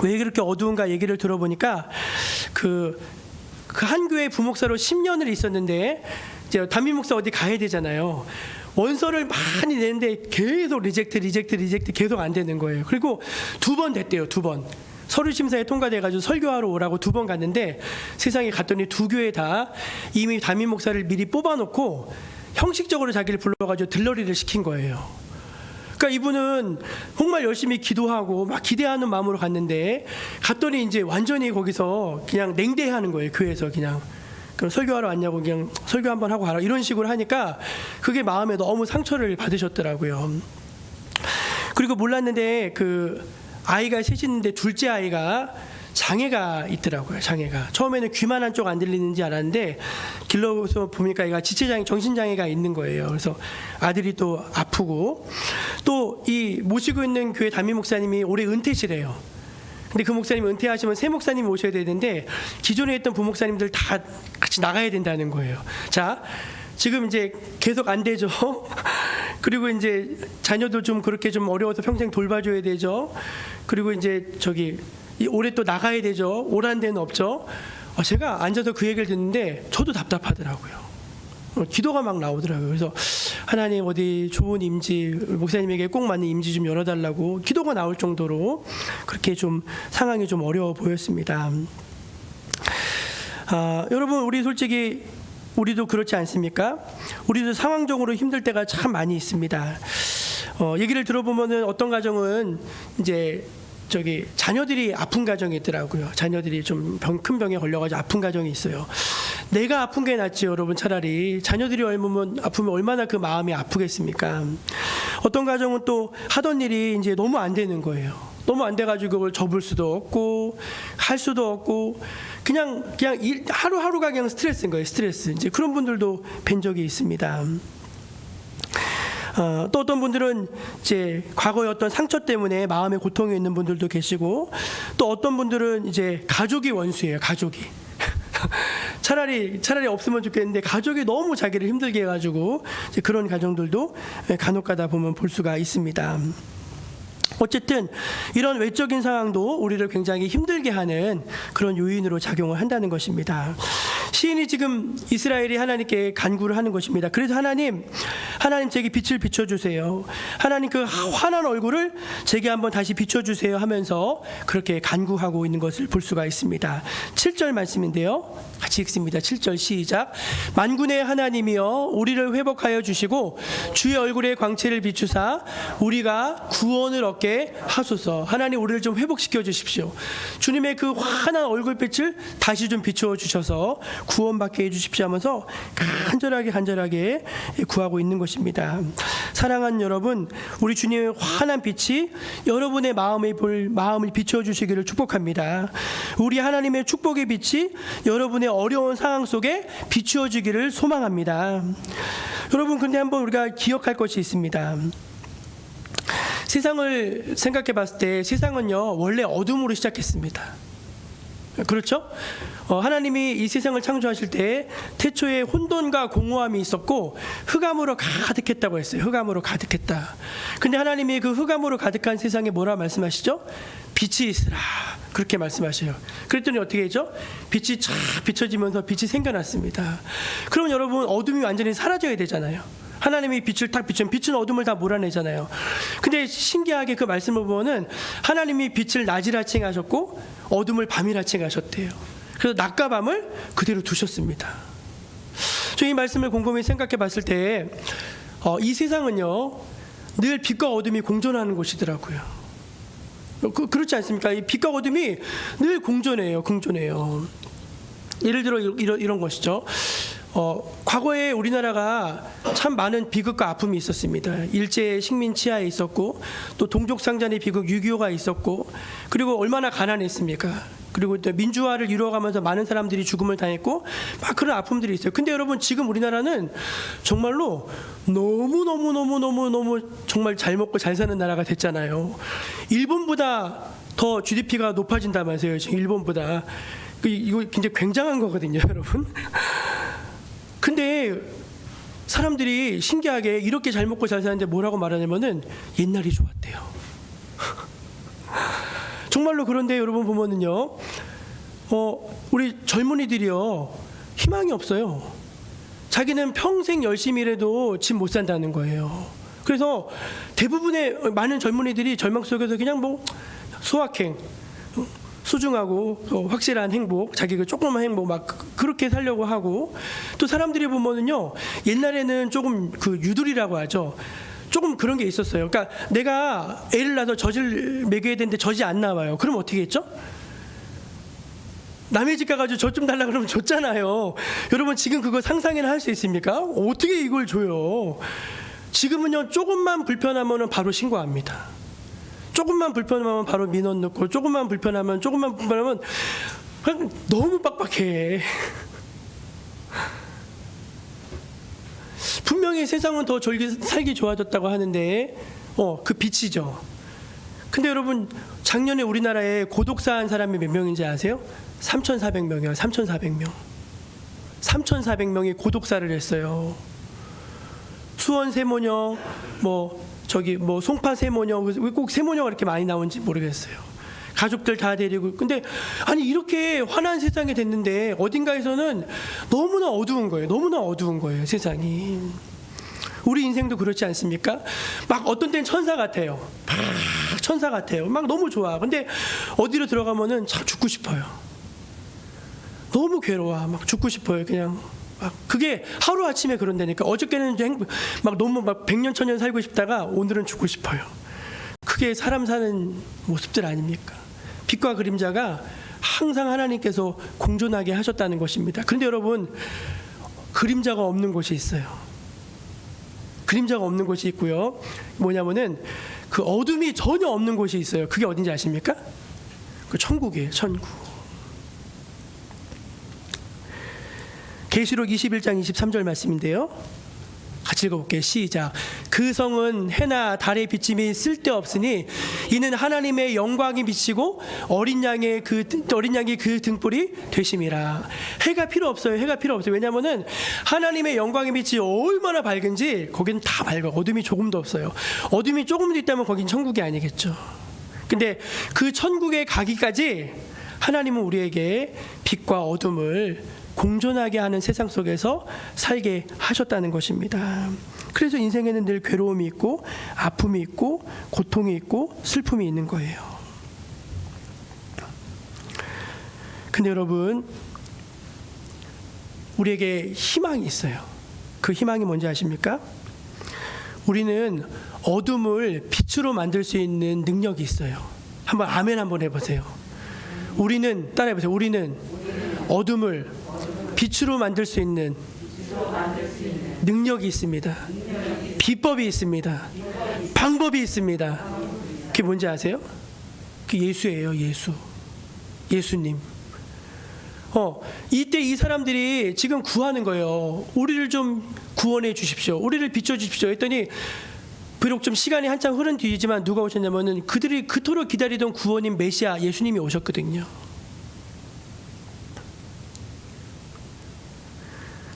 왜 그렇게 어두운가 얘기를 들어보니까 그 한 교회 부목사로 10년을 있었는데 이제 담임 목사 어디 가야 되잖아요. 원서를 많이 내는데 계속 리젝트 계속 안 되는 거예요. 그리고 2번 됐대요. 2번. 서류 심사에 통과돼가지고 설교하러 오라고 2번 갔는데 세상에 갔더니 2교회 다 이미 담임 목사를 미리 뽑아놓고 형식적으로 자기를 불러가지고 들러리를 시킨 거예요. 그러니까 이분은 정말 열심히 기도하고 막 기대하는 마음으로 갔는데 갔더니 이제 완전히 거기서 그냥 냉대하는 거예요. 교회에서 그냥. 그럼 설교하러 왔냐고 그냥 설교 한번 하고 가라 이런 식으로 하니까 그게 마음에 너무 상처를 받으셨더라고요. 그리고 몰랐는데 아이가 셋이 있는데 둘째 아이가 장애가 있더라고요. 장애가 처음에는 귀만 한쪽 안 들리는지 알았는데 길러서 보니까 얘가 지체장애, 정신장애가 있는 거예요. 그래서 아들이 또 아프고 또 이 모시고 있는 교회 담임 목사님이 올해 은퇴시래요. 근데 그 목사님 은퇴하시면 새 목사님이 오셔야 되는데 기존에 있던 부목사님들 다 같이 나가야 된다는 거예요. 자, 지금 이제 계속 안 되죠. 그리고 이제 자녀도 좀 그렇게 좀 어려워서 평생 돌봐줘야 되죠. 그리고 이제 올해 또 나가야 되죠. 오란 데는 없죠. 제가 앉아서 그 얘기를 듣는데 저도 답답하더라고요. 기도가 막 나오더라고요. 그래서 하나님 어디 좋은 임지 목사님에게 꼭 맞는 임지 좀 열어달라고 기도가 나올 정도로 그렇게 좀 상황이 좀 어려워 보였습니다. 여러분 우리 솔직히 우리도 그렇지 않습니까? 우리도 상황적으로 힘들 때가 참 많이 있습니다. 얘기를 들어보면은 어떤 가정은 이제 자녀들이 아픈 가정이 있더라고요. 자녀들이 좀 큰 병에 걸려가지고 아픈 가정이 있어요. 내가 아픈 게 낫지 여러분. 차라리 자녀들이 아프면 얼마나 그 마음이 아프겠습니까? 어떤 가정은 또 하던 일이 이제 너무 안 되는 거예요. 너무 안 돼가지고 그걸 접을 수도 없고 할 수도 없고 그냥 하루하루가 그냥 스트레스인 거예요. 스트레스. 이제 그런 분들도 뵌 적이 있습니다. 또 어떤 분들은 이제 과거의 어떤 상처 때문에 마음의 고통이 있는 분들도 계시고 또 어떤 분들은 이제 가족이 원수예요. 가족이 차라리 없으면 좋겠는데 가족이 너무 자기를 힘들게 해가지고 이제 그런 가정들도 간혹가다 보면 볼 수가 있습니다. 어쨌든 이런 외적인 상황도 우리를 굉장히 힘들게 하는 그런 요인으로 작용을 한다는 것입니다. 시인이 지금 이스라엘이 하나님께 간구를 하는 것입니다. 그래서 하나님 제게 빛을 비춰주세요. 하나님 그 환한 얼굴을 제게 한번 다시 비춰주세요 하면서 그렇게 간구하고 있는 것을 볼 수가 있습니다. 7절 말씀인데요. 같이 읽습니다. 7절 시작. 만군의 하나님이여 우리를 회복하여 주시고 주의 얼굴에 광채를 비추사 우리가 구원을 얻게 하소서. 하나님 우리를 좀 회복시켜 주십시오. 주님의 그 환한 얼굴빛을 다시 좀 비추어 주셔서 구원받게 해주십시오 하면서 간절하게 구하고 있는 것입니다. 사랑하는 여러분, 우리 주님의 환한 빛이 여러분의 마음을 비추어 주시기를 축복합니다. 우리 하나님의 축복의 빛이 여러분의 어려운 상황 속에 비추어 주기를 소망합니다. 여러분, 근데 한번 우리가 기억할 것이 있습니다. 세상을 생각해 봤을 때 세상은요 원래 어둠으로 시작했습니다. 그렇죠? 하나님이 이 세상을 창조하실 때 태초에 혼돈과 공허함이 있었고 흑암으로 가득했다고 했어요. 흑암으로 가득했다. 근데 하나님이 그 흑암으로 가득한 세상에 뭐라 말씀하시죠? 빛이 있으라 그렇게 말씀하셔요. 그랬더니 어떻게 했죠? 빛이 쫙 비춰지면서 빛이 생겨났습니다. 그럼 여러분 어둠이 완전히 사라져야 되잖아요. 하나님이 빛을 딱 비추면 빛은 어둠을 다 몰아내잖아요. 근데 신기하게 그 말씀을 보면은 하나님이 빛을 낮이라 칭하셨고 어둠을 밤이라 칭하셨대요. 그래서 낮과 밤을 그대로 두셨습니다. 저 이 말씀을 곰곰이 생각해 봤을 때 이 세상은요 늘 빛과 어둠이 공존하는 곳이더라고요. 그렇지 않습니까? 이 빛과 어둠이 늘 공존해요. 예를 들어 이런 것이죠. 과거에 우리나라가 참 많은 비극과 아픔이 있었습니다. 일제 식민 치하에 있었고 또 동족상잔의 비극 6.25가 있었고 그리고 얼마나 가난했습니까? 그리고 또 민주화를 이루어가면서 많은 사람들이 죽음을 당했고 막 그런 아픔들이 있어요. 근데 여러분 지금 우리나라는 정말로 너무 정말 잘 먹고 잘 사는 나라가 됐잖아요. 일본보다 더 GDP가 높아진다면서요. 지금 일본보다. 이거 굉장히 굉장한 거거든요, 여러분. 근데 사람들이 신기하게 이렇게 잘 먹고 잘 사는데 뭐라고 말하냐면은 옛날이 좋았대요. 정말로. 그런데 여러분 보면은요, 우리 젊은이들이요 희망이 없어요. 자기는 평생 열심히 일해도 집 못 산다는 거예요. 그래서 대부분의 많은 젊은이들이 절망 속에서 그냥 뭐 소확행, 소중하고 확실한 행복, 자기가 조그만 행복 막 그렇게 살려고 하고, 또 사람들이 보면은요 옛날에는 조금 그 유들이라고 하죠. 조금 그런 게 있었어요. 그러니까 내가 애를 낳아서 젖을 먹여야 되는데 젖이 안 나와요. 그럼 어떻게 했죠? 남의 집 가가지고 젖 좀 달라 그러면 줬잖아요. 여러분 지금 그거 상상이나 할 수 있습니까? 어떻게 이걸 줘요? 지금은요 조금만 불편하면 바로 신고합니다. 조금만 불편하면 바로 민원 넣고, 조금만 불편하면 그냥 너무 빡빡해. 분명히 세상은 더 살기 좋아졌다고 하는데 그 빛이죠. 근데 여러분 작년에 우리나라에 고독사한 사람이 몇 명인지 아세요? 3,400명이요. 3,400명. 3,400명이 고독사를 했어요. 수원 세모녀, 송파 세모녀, 왜 꼭 세모녀가 이렇게 많이 나오는지 모르겠어요. 가족들 다 데리고. 근데 아니 이렇게 환한 세상이 됐는데 어딘가에서는 너무나 어두운 거예요. 세상이. 우리 인생도 그렇지 않습니까? 막 어떤 때는 천사 같아요. 천사 같아요. 막 너무 좋아. 근데 어디로 들어가면은 참 죽고 싶어요. 너무 괴로워. 막 죽고 싶어요. 그냥 막 그게 하루 아침에 그런다니까. 어저께는 막 너무 막 100년 1000년 살고 싶다가 오늘은 죽고 싶어요. 그게 사람 사는 모습들 아닙니까? 빛과 그림자가 항상 하나님께서 공존하게 하셨다는 것입니다. 그런데 여러분 그림자가 없는 곳이 있어요. 그림자가 없는 곳이 있고요. 뭐냐면은 그 어둠이 전혀 없는 곳이 있어요. 그게 어딘지 아십니까? 그 천국이에요. 천국. 계시록 21장 23절 말씀인데요. 같이 같이 읽어볼게요. 시작. 그 성은 해나 달의 비침이 쓸데없으니 이는 하나님의 영광이 비치고 어린 양이 그 등불이 되심이라. 해가 필요 없어요. 해가 필요 없어요. 왜냐하면은 하나님의 영광의 빛이 얼마나 밝은지 거기는 다 밝아. 어둠이 조금도 없어요. 어둠이 조금도 있다면 거긴 천국이 아니겠죠. 근데 그 천국에 가기까지 하나님은 우리에게 빛과 어둠을 공존하게 하는 세상 속에서 살게 하셨다는 것입니다. 그래서 인생에는 늘 괴로움이 있고 아픔이 있고 고통이 있고 슬픔이 있는 거예요. 근데 여러분, 우리에게 희망이 있어요. 그 희망이 뭔지 아십니까? 우리는 어둠을 빛으로 만들 수 있는 능력이 있어요. 한번 아멘 한번 해보세요. 우리는, 따라해보세요. 우리는 어둠을 빛으로 만들 수 있는 능력이 있습니다. 비법이 있습니다. 방법이 있습니다. 그게 뭔지 아세요? 그게 예수예요. 예수님. 이때 이 사람들이 지금 구하는 거예요. 우리를 좀 구원해 주십시오. 우리를 비춰 주십시오. 했더니 비록 좀 시간이 한참 흐른 뒤이지만 누가 오셨냐면은 그들이 그토록 기다리던 구원인 메시아 예수님이 오셨거든요.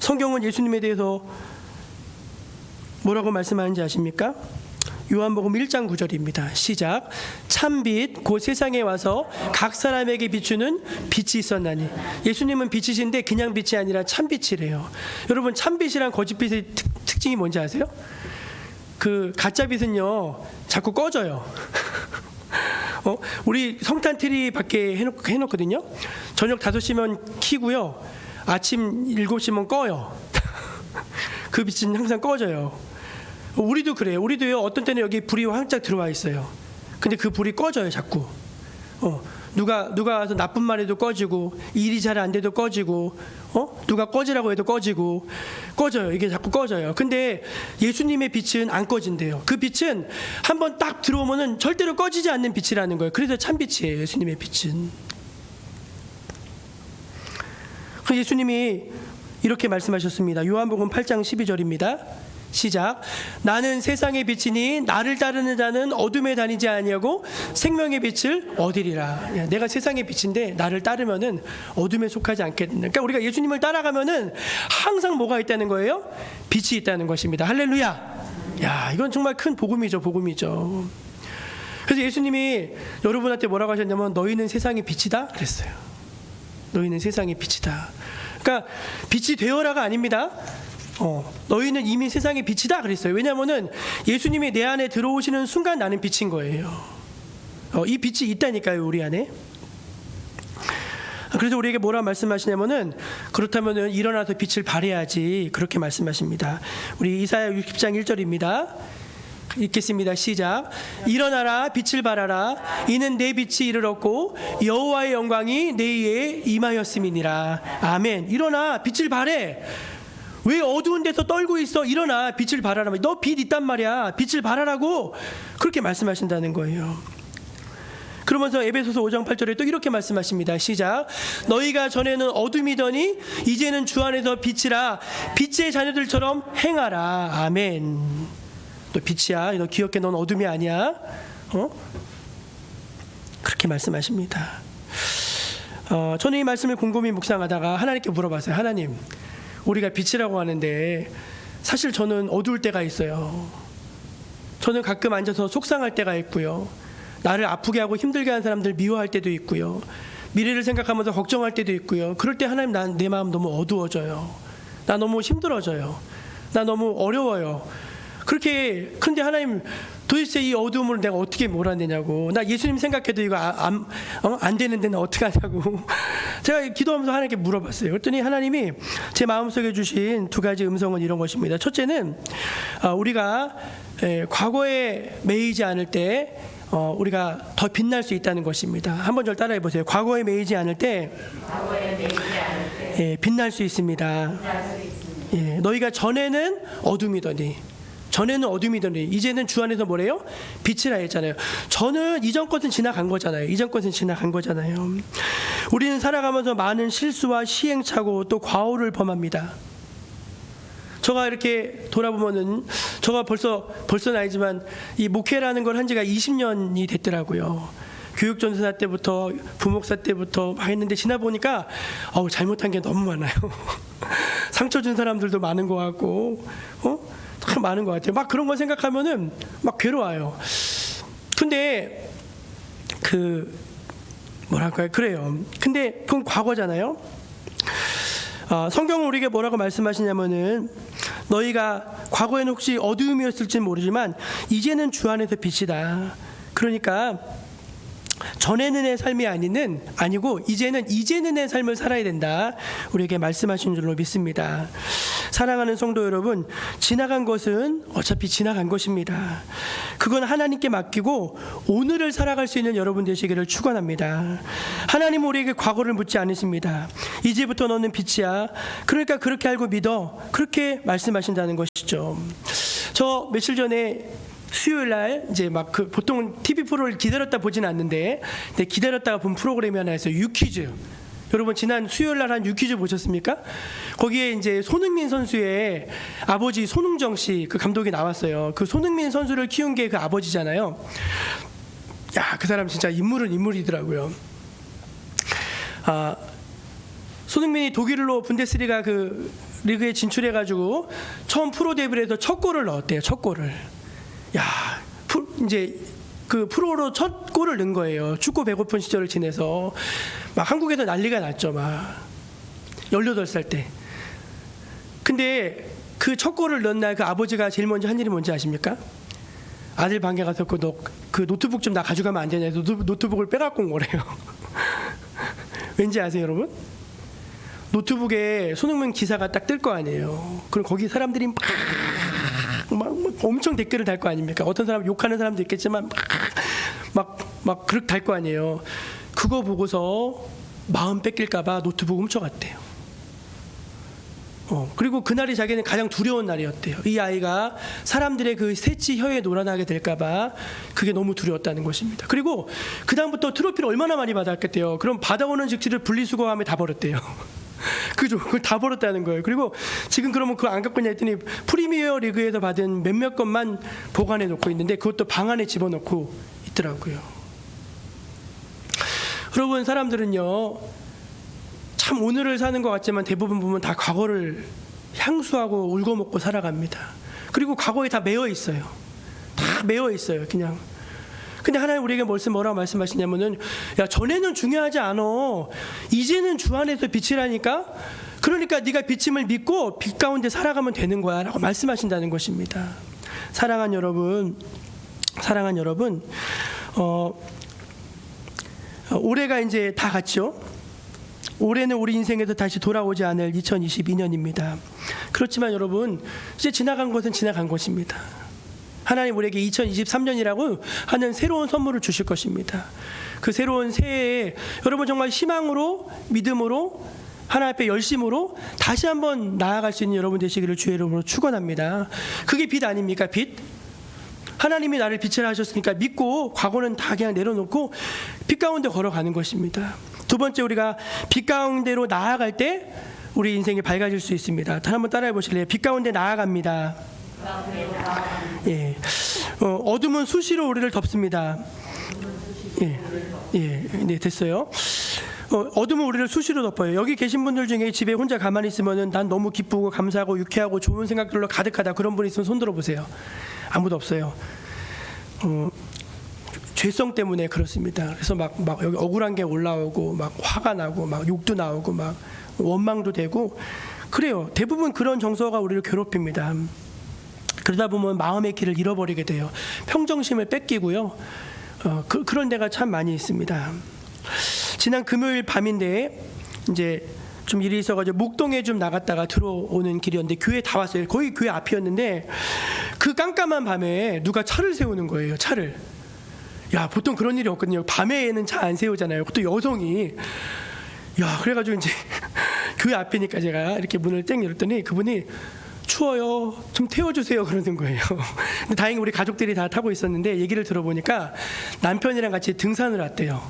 성경은 예수님에 대해서 뭐라고 말씀하는지 아십니까? 요한복음 1장 9절입니다. 시작. 참빛 곧 세상에 와서 각 사람에게 비추는 빛이 있었나니. 예수님은 빛이신데 그냥 빛이 아니라 참빛이래요. 여러분, 참빛이랑 거짓빛의 특징이 뭔지 아세요? 그 가짜빛은요 자꾸 꺼져요. 우리 성탄 트리 밖에 해놓거든요. 저녁 5시면 켜고요, 아침 7시면 꺼요. 그 빛은 항상 꺼져요. 우리도 그래요. 우리도요, 어떤 때는 여기 불이 활짝 들어와 있어요. 근데 그 불이 꺼져요 자꾸. 누가 와서 나쁜 말해도 꺼지고, 일이 잘 안 돼도 꺼지고, 누가 꺼지라고 해도 꺼져요. 이게 자꾸 꺼져요. 근데 예수님의 빛은 안 꺼진대요. 그 빛은 한번 딱 들어오면은 절대로 꺼지지 않는 빛이라는 거예요. 그래서 참빛이에요, 예수님의 빛은. 예수님이 이렇게 말씀하셨습니다. 요한복음 8장 12절입니다. 시작. 나는 세상의 빛이니 나를 따르는 자는 어둠에 다니지 아니하고 생명의 빛을 얻으리라. 내가 세상의 빛인데 나를 따르면은 어둠에 속하지 않게 된다. 그러니까 우리가 예수님을 따라가면은 항상 뭐가 있다는 거예요? 빛이 있다는 것입니다. 할렐루야. 야, 이건 정말 큰 복음이죠. 그래서 예수님이 여러분한테 뭐라고 하셨냐면 너희는 세상의 빛이다 그랬어요. 너희는 세상의 빛이다. 그러니까 빛이 되어라가 아닙니다. 너희는 이미 세상의 빛이다 그랬어요. 왜냐하면은 예수님이 내 안에 들어오시는 순간 나는 빛인 거예요. 이 빛이 있다니까요, 우리 안에. 그래서 우리에게 뭐라 말씀하시냐면은 그렇다면은 일어나서 빛을 발해야지, 그렇게 말씀하십니다. 우리 이사야 60장 1절입니다. 읽겠습니다. 시작. 일어나라, 빛을 발하라. 이는 내 빛이 이르렀고 여호와의 영광이 내 위에 임하였음이니라. 아멘. 일어나, 빛을 발해. 왜 어두운 데서 떨고 있어? 일어나, 빛을 발하라. 너 빛 있단 말이야. 빛을 발하라고 그렇게 말씀하신다는 거예요. 그러면서 에베소서 5장 8절에 또 이렇게 말씀하십니다. 시작. 너희가 전에는 어둠이더니 이제는 주 안에서 빛이라. 빛의 자녀들처럼 행하라. 아멘. 너 빛이야. 너 귀엽게, 넌 어둠이 아니야. 그렇게 말씀하십니다. 저는 이 말씀을 곰곰이 묵상하다가 하나님께 물어봤어요. 하나님, 우리가 빛이라고 하는데 사실 저는 어두울 때가 있어요. 저는 가끔 앉아서 속상할 때가 있고요, 나를 아프게 하고 힘들게 하는 사람들 미워할 때도 있고요, 미래를 생각하면서 걱정할 때도 있고요. 그럴 때 하나님, 내 마음 너무 어두워져요. 나 너무 힘들어져요. 나 너무 어려워요. 그렇게. 근데 하나님, 도대체 이 어두움을 내가 어떻게 몰아내냐고. 나 예수님 생각해도 이거 안 되는데 나 어떻게 하냐고. 제가 기도하면서 하나님께 물어봤어요. 그랬더니 하나님이 제 마음속에 주신 2가지 음성은 이런 것입니다. 첫째는 우리가 과거에 매이지 않을 때 우리가 더 빛날 수 있다는 것입니다. 한번 저를 따라해 보세요. 과거에 매이지 않을 때 빛날 수 있습니다. 너희가 전에는 어둠이더니 이제는 주 안에서 뭐래요? 빛이라 했잖아요. 저는 이전 것은 지나간 거잖아요. 우리는 살아가면서 많은 실수와 시행착오 또 과오를 범합니다. 제가 이렇게 돌아보면은 제가 벌써 나이지만 이 목회라는 걸 한 지가 20년이 됐더라고요. 교육전도사 때부터 부목사 때부터 막 했는데 지나 보니까 잘못한 게 너무 많아요. 상처 준 사람들도 많은 것 같고 참 많은 것 같아요. 막 그런 거 생각하면은 막 괴로워요. 근데 뭐랄까요? 그래요. 근데 그건 과거잖아요. 성경은 우리에게 뭐라고 말씀하시냐면은 너희가 과거에는 혹시 어두움이었을지 모르지만 이제는 주 안에서 빛이다. 그러니까 전에는 내 삶이 아니고 이제는 내 삶을 살아야 된다. 우리에게 말씀하신 줄로 믿습니다. 사랑하는 성도 여러분, 지나간 것은 어차피 지나간 것입니다. 그건 하나님께 맡기고 오늘을 살아갈 수 있는 여러분 되시기를 축원합니다. 하나님은 우리에게 과거를 묻지 않으십니다. 이제부터 너는 빛이야. 그러니까 그렇게 알고 믿어. 그렇게 말씀하신다는 것이죠. 저 며칠 전에 수요일 날 이제 막 보통 TV 프로를 기다렸다 보진 않는데 기다렸다가 본 프로그램이 하나 있어요. 유퀴즈. 여러분 지난 수요일 날 한 유퀴즈 보셨습니까? 거기에 이제 손흥민 선수의 아버지 손흥정 씨 그 감독이 나왔어요. 그 손흥민 선수를 키운 게 그 아버지잖아요. 야, 그 사람 진짜 인물은 인물이더라고요. 손흥민이 독일로 분데스리가 그 리그에 진출해가지고 처음 프로 데뷔를 해서 첫 골을 넣었대요. 첫 골을. 야, 이제 그 프로로 첫 골을 넣은 거예요. 축구 배고픈 시절을 지내서 막 한국에서 난리가 났죠. 막 18살 때. 근데 그 첫 골을 넣은 날 그 아버지가 제일 먼저 한 일이 뭔지 아십니까? 아들 방에 가서 그 노트북 좀 나 가져가면 안 되냐 해서 노트북을 빼갖고 온 거래요. 왠지 아세요, 여러분? 노트북에 손흥민 기사가 딱 뜰 거 아니에요. 그럼 거기 사람들이 막 엄청 댓글을 달 거 아닙니까? 어떤 사람 욕하는 사람도 있겠지만 막 그렇게 달 거 아니에요. 그거 보고서 마음 뺏길까봐 노트북 훔쳐갔대요. 그리고 그날이 자기는 가장 두려운 날이었대요. 이 아이가 사람들의 그 새치 혀에 놀아나게 될까봐 그게 너무 두려웠다는 것입니다. 그리고 그 다음부터 트로피를 얼마나 많이 받았겠대요. 그럼 받아오는 즉시를 분리수거함에 다 버렸대요. 그죠? 그걸 다 벌었다는 거예요. 그리고 지금 그러면 그거 안 갖고 있냐 했더니 프리미어 리그에서 받은 몇몇 것만 보관해 놓고 있는데 그것도 방 안에 집어넣고 있더라고요. 여러분, 사람들은요 참 오늘을 사는 것 같지만 대부분 보면 다 과거를 향수하고 울고먹고 살아갑니다. 그리고 과거에 다 매여 있어요. 다 매여 있어요. 그냥. 근데 하나님 우리에게 뭐라고 말씀하시냐면은 야, 전에는 중요하지 않아. 이제는 주 안에서 빛이라니까. 그러니까 네가 빛임을 믿고 빛 가운데 살아가면 되는 거야 라고 말씀하신다는 것입니다. 사랑하는 여러분, 올해가 이제 다 갔죠. 올해는 우리 인생에서 다시 돌아오지 않을 2022년입니다. 그렇지만 여러분, 이제 지나간 것은 지나간 것입니다. 하나님 우리에게 2023년이라고 하는 새로운 선물을 주실 것입니다. 그 새로운 새해에 여러분 정말 희망으로, 믿음으로, 하나님 앞에 열심으로 다시 한번 나아갈 수 있는 여러분 되시기를 주의 이름으로 축원합니다. 그게 빛 아닙니까? 빛. 하나님이 나를 빛을 하셨으니까 믿고 과거는 다 그냥 내려놓고 빛 가운데 걸어가는 것입니다. 두 번째, 우리가 빛 가운데로 나아갈 때 우리 인생이 밝아질 수 있습니다. 다시 한번 따라해 보실래요? 빛 가운데 나아갑니다. 예, 어둠은 수시로 우리를 덮습니다. 네, 됐어요. 어둠은 우리를 수시로 덮어요. 여기 계신 분들 중에 집에 혼자 가만히 있으면은 난 너무 기쁘고 감사하고 유쾌하고 좋은 생각들로 가득하다 그런 분 있으면 손 들어보세요. 아무도 없어요. 죄성 때문에 그렇습니다. 그래서 막 여기 억울한 게 올라오고 막 화가 나고 막 욕도 나오고 막 원망도 되고 그래요. 대부분 그런 정서가 우리를 괴롭힙니다. 그러다 보면 마음의 길을 잃어버리게 돼요. 평정심을 뺏기고요. 그런 데가 참 많이 있습니다. 지난 금요일 밤인데 이제 좀 일이 있어가지고 목동에 좀 나갔다가 들어오는 길이었는데 교회 다 왔어요. 거의 교회 앞이었는데 그 깜깜한 밤에 누가 차를 세우는 거예요. 차를. 야, 보통 그런 일이 없거든요. 밤에는 차 안 세우잖아요. 또 여성이. 야, 그래가지고 이제 교회 앞이니까 제가 이렇게 문을 땡 열었더니 그분이 추워요. 좀 태워주세요. 그러는 거예요. 근데 다행히 우리 가족들이 다 타고 있었는데 얘기를 들어보니까 남편이랑 같이 등산을 왔대요.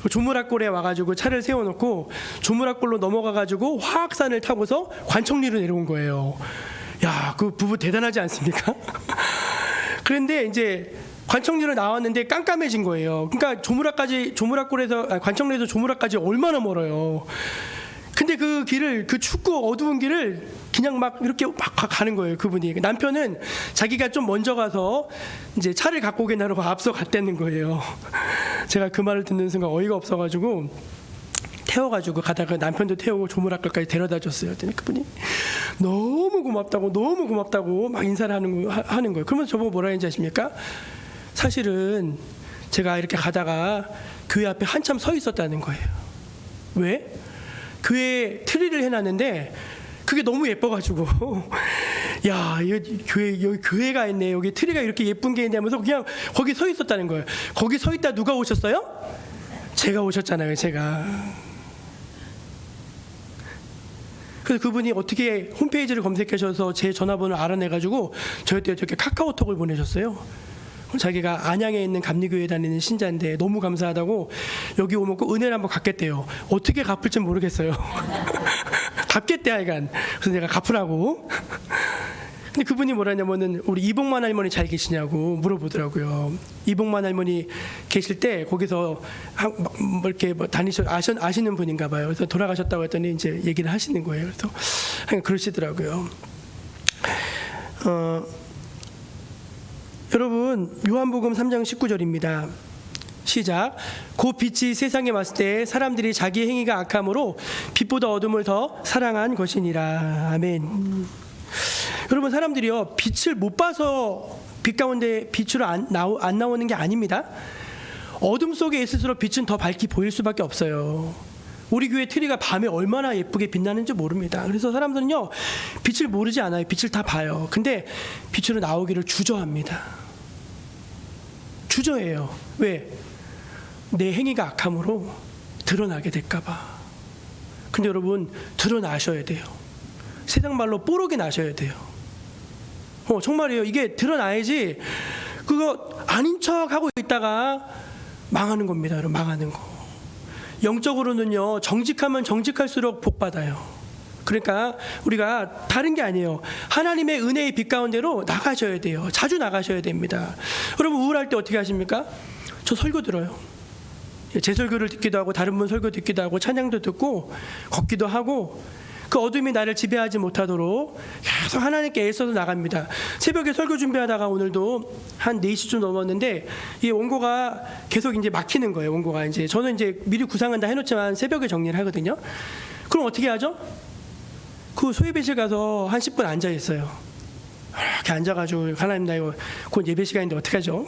조물악골에 와가지고 차를 세워놓고 조물악골로 넘어가가지고 화악산을 타고서 관청리로 내려온 거예요. 야, 그 부부 대단하지 않습니까? 그런데 이제 관청리로 나왔는데 깜깜해진 거예요. 그러니까 조무락골에서 관청리에서 조무락까지 얼마나 멀어요. 근데 그 길을, 그 춥고 어두운 길을 그냥 막 이렇게 막 가는 거예요, 그분이. 남편은 자기가 좀 먼저 가서 이제 차를 갖고 오겠냐고 앞서 갔다는 거예요. 제가 그 말을 듣는 순간 어이가 없어가지고 태워가지고 가다가 남편도 태우고 조무락골까지 데려다 줬어요. 그랬더니 그분이 너무 고맙다고 막 인사를 하는 거예요. 그러면서 저보고 뭐라 했는지 아십니까? 사실은 제가 이렇게 가다가 교회 앞에 한참 서 있었다는 거예요. 왜? 교회에 트리를 해놨는데 그게 너무 예뻐가지고 야, 여기 교회가 있네, 여기 트리가 이렇게 예쁜 게 있네 하면서 그냥 거기 서 있었다는 거예요. 거기 서 있다 누가 오셨어요? 제가 오셨잖아요, 제가. 그래서 그분이 어떻게 홈페이지를 검색하셔서 제 전화번호를 알아내가지고 저한테 이렇게 카카오톡을 보내셨어요. 자기가 안양에 있는 감리교회에 다니는 신자인데 너무 감사하다고 여기 오면 꼭 은혜를 한번 갚겠대요. 어떻게 갚을지 모르겠어요. 갚겠대 하여간. 그래서 내가 갚으라고. 근데 그분이 뭐라냐면은 우리 이복만 할머니 잘 계시냐고 물어보더라고요. 이복만 할머니 계실 때 거기서 뭐 이렇게 아시는 분인가 봐요. 그래서 돌아가셨다고 했더니 이제 얘기를 하시는 거예요. 그래서 그냥 그러시더라고요. 여러분, 요한복음 3장 19절입니다. 시작. 그 빛이 세상에 왔을 때 사람들이 자기 행위가 악함으로 빛보다 어둠을 더 사랑한 것이니라. 아멘. 여러분, 사람들이요, 빛을 못 봐서 빛 가운데 빛으로 안 나오는 게 아닙니다. 어둠 속에 있을수록 빛은 더 밝게 보일 수밖에 없어요. 우리 교회 트리가 밤에 얼마나 예쁘게 빛나는지 모릅니다. 그래서 사람들은요, 빛을 모르지 않아요. 빛을 다 봐요. 근데 빛으로 나오기를 주저합니다. 주저해요. 왜? 내 행위가 악함으로 드러나게 될까 봐. 근데 여러분, 드러나셔야 돼요. 세상 말로 뽀록이 나셔야 돼요. 정말이에요. 이게 드러나야지 그거 아닌 척하고 있다가 망하는 겁니다. 여러분, 망하는 거. 영적으로는요, 정직하면 정직할수록 복 받아요. 그러니까 우리가 다른 게 아니에요. 하나님의 은혜의 빛 가운데로 나가셔야 돼요. 자주 나가셔야 됩니다. 여러분, 우울할 때 어떻게 하십니까? 저 설교 들어요. 제 설교를 듣기도 하고 다른 분 설교 듣기도 하고 찬양도 듣고 걷기도 하고 그 어둠이 나를 지배하지 못하도록 계속 하나님께 애써서 나갑니다. 새벽에 설교 준비하다가 오늘도 한 4시쯤 넘었는데 이 원고가 계속 이제 막히는 거예요. 원고가 이제 저는 이제 미리 구상은 다 해놓지만 새벽에 정리를 하거든요. 그럼 어떻게 하죠? 그 소예배실 가서 한 10분 앉아 있어요. 이렇게 앉아가지고 하나님 나 이거 곧 예배 시간인데 어떻게 하죠?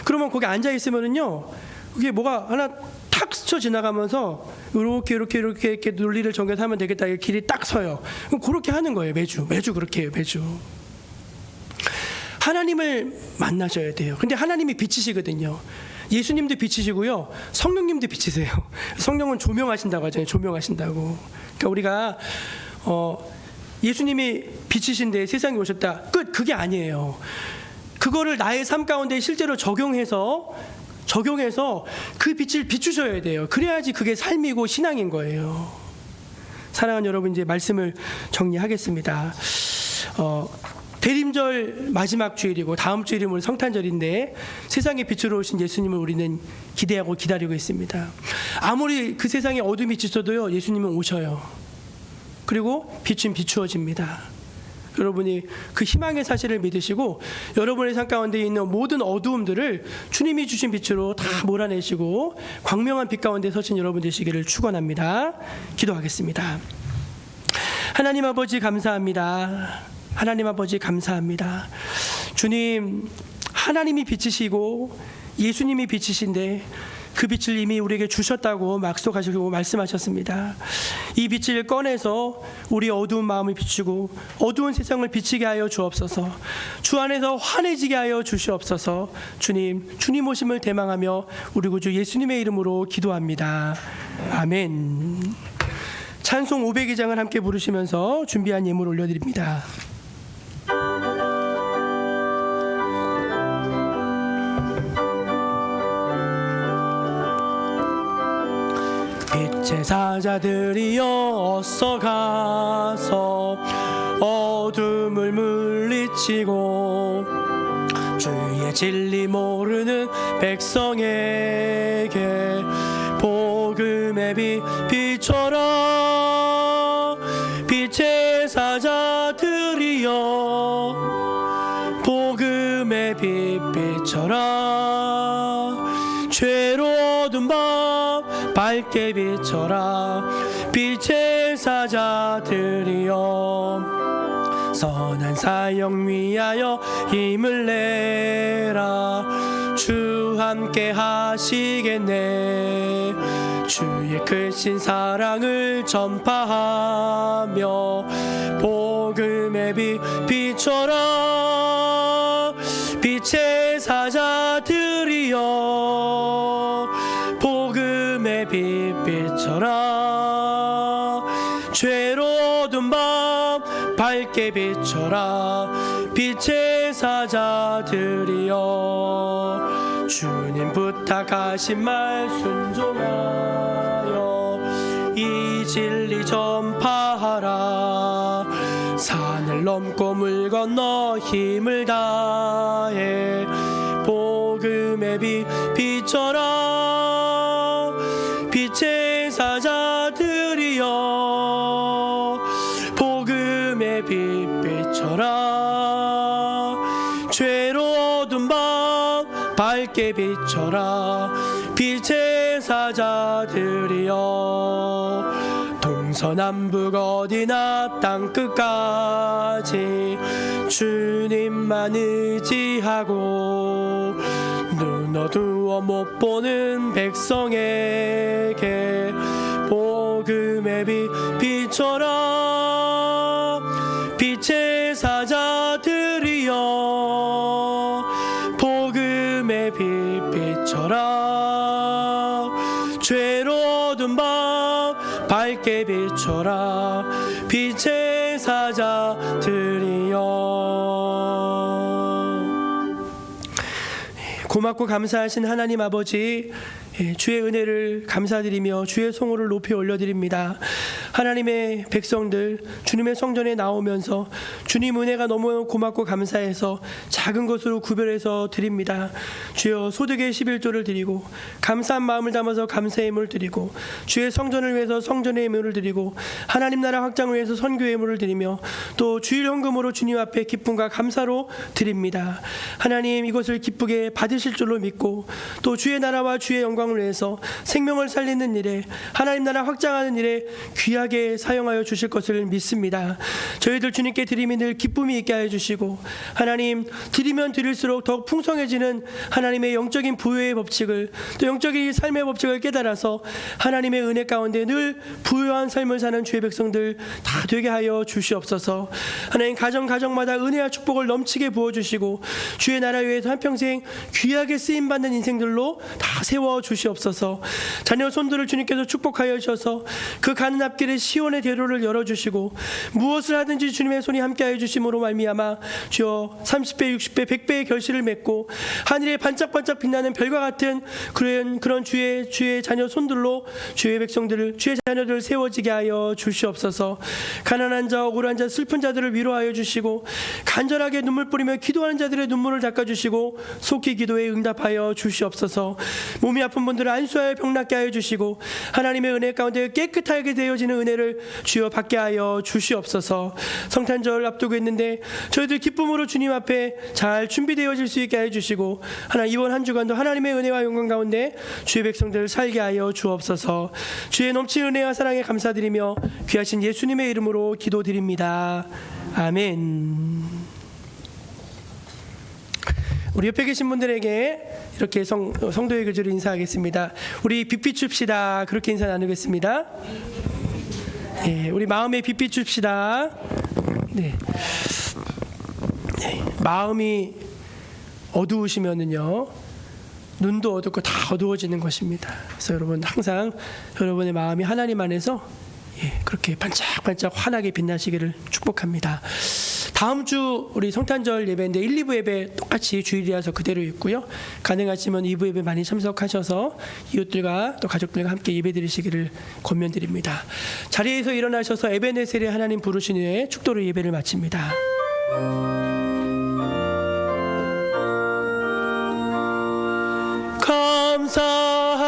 그러면 거기 앉아 있으면은요, 그게 뭐가 하나 탁 스쳐 지나가면서 이렇게 논리를 정해서 하면 되겠다. 이 길이 딱 서요. 그렇게 하는 거예요. 매주 그렇게 해요. 매주. 하나님을 만나셔야 돼요. 근데 하나님이 빛이시거든요. 예수님도 빛이시고요, 성령님도 빛이세요. 성령은 조명하신다고 하잖아요. 조명하신다고. 그러니까 우리가 예수님이 빛이신데 세상에 오셨다. 그게 아니에요. 그거를 나의 삶 가운데 실제로 적용해서 그 빛을 비추셔야 돼요. 그래야지 그게 삶이고 신앙인 거예요. 사랑하는 여러분, 이제 말씀을 정리하겠습니다. 대림절 마지막 주일이고 다음 주일이 우리 성탄절인데 세상에 빛으로 오신 예수님을 우리는 기대하고 기다리고 있습니다. 아무리 그 세상에 어둠이 짙어도요, 예수님은 오셔요. 그리고 빛은 비추어집니다. 여러분이 그 희망의 사실을 믿으시고 여러분의 삶 가운데 있는 모든 어두움들을 주님이 주신 빛으로 다 몰아내시고 광명한 빛 가운데 서신 여러분 되시기를 축원합니다. 기도하겠습니다. 하나님 아버지 감사합니다. 하나님 아버지 감사합니다. 주님, 하나님이 빛이시고 예수님이 빛이신데 그 빛을 이미 우리에게 주셨다고 약속하시고 말씀하셨습니다. 이 빛을 꺼내서 우리 어두운 마음을 비추고 어두운 세상을 비치게 하여 주옵소서. 주 안에서 환해지게 하여 주시옵소서. 주님 오심을 대망하며 우리 구주 예수님의 이름으로 기도합니다. 아멘. 찬송 502장을 함께 부르시면서 준비한 예물 올려드립니다. 빛의 사자들이여 어서 가서 어둠 주시고 주의 진리 모르는 백성에게 복음의 빛 비춰라. 빛의 사자들이여 복음의 빛 비춰라. 죄로 어두운 밤 밝게 비춰라. 빛의 사자들이여 선한 사역 위하여 힘을 내라. 주 함께 하시겠네. 주의 크신 사랑을 전파하며 복음의 빛 비춰라. 빛의 사자들이여 복음의 빛 비춰라. 죄로 어두운 밤 밝게 비춰라. 빛의 사자들이여 주님 부탁하신 말 순종하여 이 진리 전파하라. 산을 넘고 물 건너 힘을 다해 복음의 빛 비춰라. 빛의 사자들이여 복음의 빛 비춰라. 죄로 어두운 밤 밝게 비춰라. 빛의 사자들이여 동서남북 어디나 땅끝까지 주님만 의지하고 눈 어두워 못 보는 백성에게 복음의 빛 비춰라. 빛의 사자들이여 복음의 빛 비춰라. 죄로 어두운 밤 밝게 비춰라. 빛의 사자들이여 고맙고 감사하신 하나님 아버지, 주의 은혜를 감사드리며 주의 성호를 높이 올려드립니다. 하나님의 백성들 주님의 성전에 나오면서 주님 은혜가 너무 고맙고 감사해서 작은 것으로 구별해서 드립니다. 주여 소득의 11조를 드리고 감사한 마음을 담아서 감사의 예물을 드리고 주의 성전을 위해서 성전의 예물을 드리고 하나님 나라 확장을 위해서 선교의 예물을 드리며 또 주일 헌금으로 주님 앞에 기쁨과 감사로 드립니다. 하나님 이것을 기쁘게 받으실 줄로 믿고 또 주의 나라와 주의 영광을 위해서 생명을 살리는 일에 하나님 나라 확장하는 일에 귀하게 사용하여 주실 것을 믿습니다. 저희들 주님께 드림이 늘 기쁨이 있게 하여 주시고 하나님 드리면 드릴수록 더욱 풍성해지는 하나님의 영적인 부여의 법칙을 또 영적인 삶의 법칙을 깨달아서 하나님의 은혜 가운데 늘 부유한 삶을 사는 주의 백성들 다 되게 하여 주시옵소서. 하나님 가정마다 은혜와 축복을 넘치게 부어주시고 주의 나라 위에서 한평생 귀하게 쓰임받는 인생들로 다 세워 주시옵소서. 자녀 손들을 주님께서 축복하여 주셔서 그 가는 앞길에 시온의 대로를 열어주시고 무엇을 하든지 주님의 손이 함께하여 주심으로 말미암아 주여 30배 60배 100배의 결실을 맺고 하늘에 반짝반짝 빛나는 별과 같은 그런 주의 자녀 손들로 주의 백성들을 주의 자녀들을 세워지게 하여 주시옵소서. 가난한 자 억울한 자 슬픈 자들을 위로하여 주시고 간절하게 눈물 뿌리며 기도하는 자들의 눈물을 닦아주시고 속히 기도에 응답하여 주시옵소서. 몸이 아픈 분들을 안수하여 병낫게 하여 주시고 하나님의 은혜 가운데 깨끗하게 되어지는 은혜를 주여 받게 하여 주시옵소서. 성탄절 앞두고 있는데 저희들 기쁨으로 주님 앞에 잘 준비되어질 수 있게 하여 주시고 하나님 이번 한 주간도 하나님의 은혜와 영광 가운데 주의 백성들을 살게 하여 주옵소서. 주의 넘치는 은혜와 사랑에 감사드리며 귀하신 예수님의 이름으로 기도드립니다. 아멘. 우리 옆에 계신 분들에게 이렇게 성도의 교주로 인사하겠습니다. 우리 빛 비춥시다. 그렇게 인사 나누겠습니다. 네, 우리 마음에 빛 비춥시다. 네. 마음이 어두우시면은요 눈도 어둡고 다 어두워지는 것입니다. 그래서 여러분 항상 여러분의 마음이 하나님 안에서 그렇게 반짝반짝 환하게 빛나시기를 축복합니다. 다음 주 우리 성탄절 예배인데 1, 2부 예배 똑같이 주일이라서 그대로 있고요. 가능하시면 2부 예배 많이 참석하셔서 이웃들과 또 가족들과 함께 예배 드리시기를 권면드립니다. 자리에서 일어나셔서 에베네셀의 하나님 부르신 후에 축도로 예배를 마칩니다.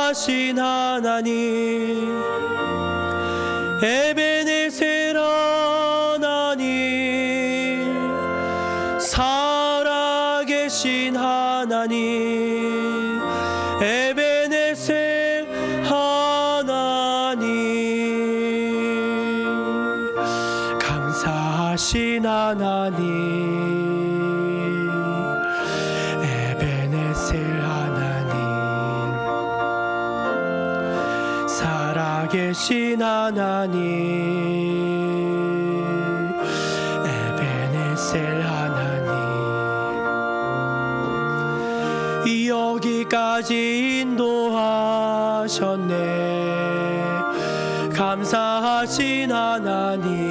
감사하신 하나님, 에베네셀 하나님, 살아계신 하나님, 에베네셀 하나님, 감사하신 하나님, 에베네셀 하나님, 살아계신 하나님, 에베네셀 하나님, 여기까지 인도하셨네. 감사하신 하나님,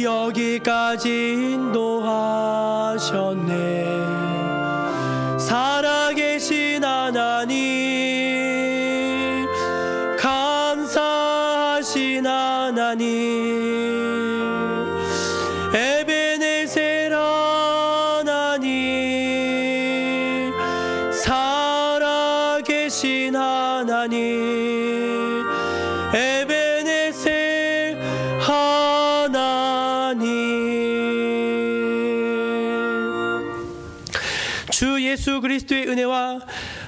여기까지 인도하셨네. 살아계신 하나님, 감사하신 하나님, 에베네셀 하나님, 살아계신 하나님, 에베네셀 하나님. 주 예수 그리스도의 은혜와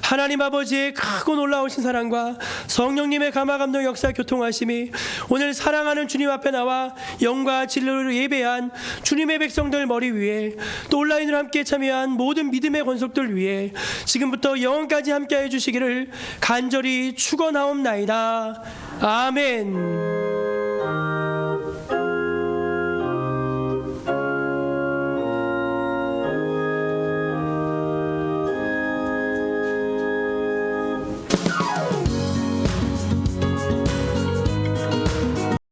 하나님 아버지의 크고 놀라우신 사랑과 성령님의 감화감동 역사 교통하심이 오늘 사랑하는 주님 앞에 나와 영과 진리로 예배한 주님의 백성들 머리 위에, 또 온라인으로 함께 참여한 모든 믿음의 권속들 위에 지금부터 영원까지 함께해 주시기를 간절히 축원하옵나이다. 아멘.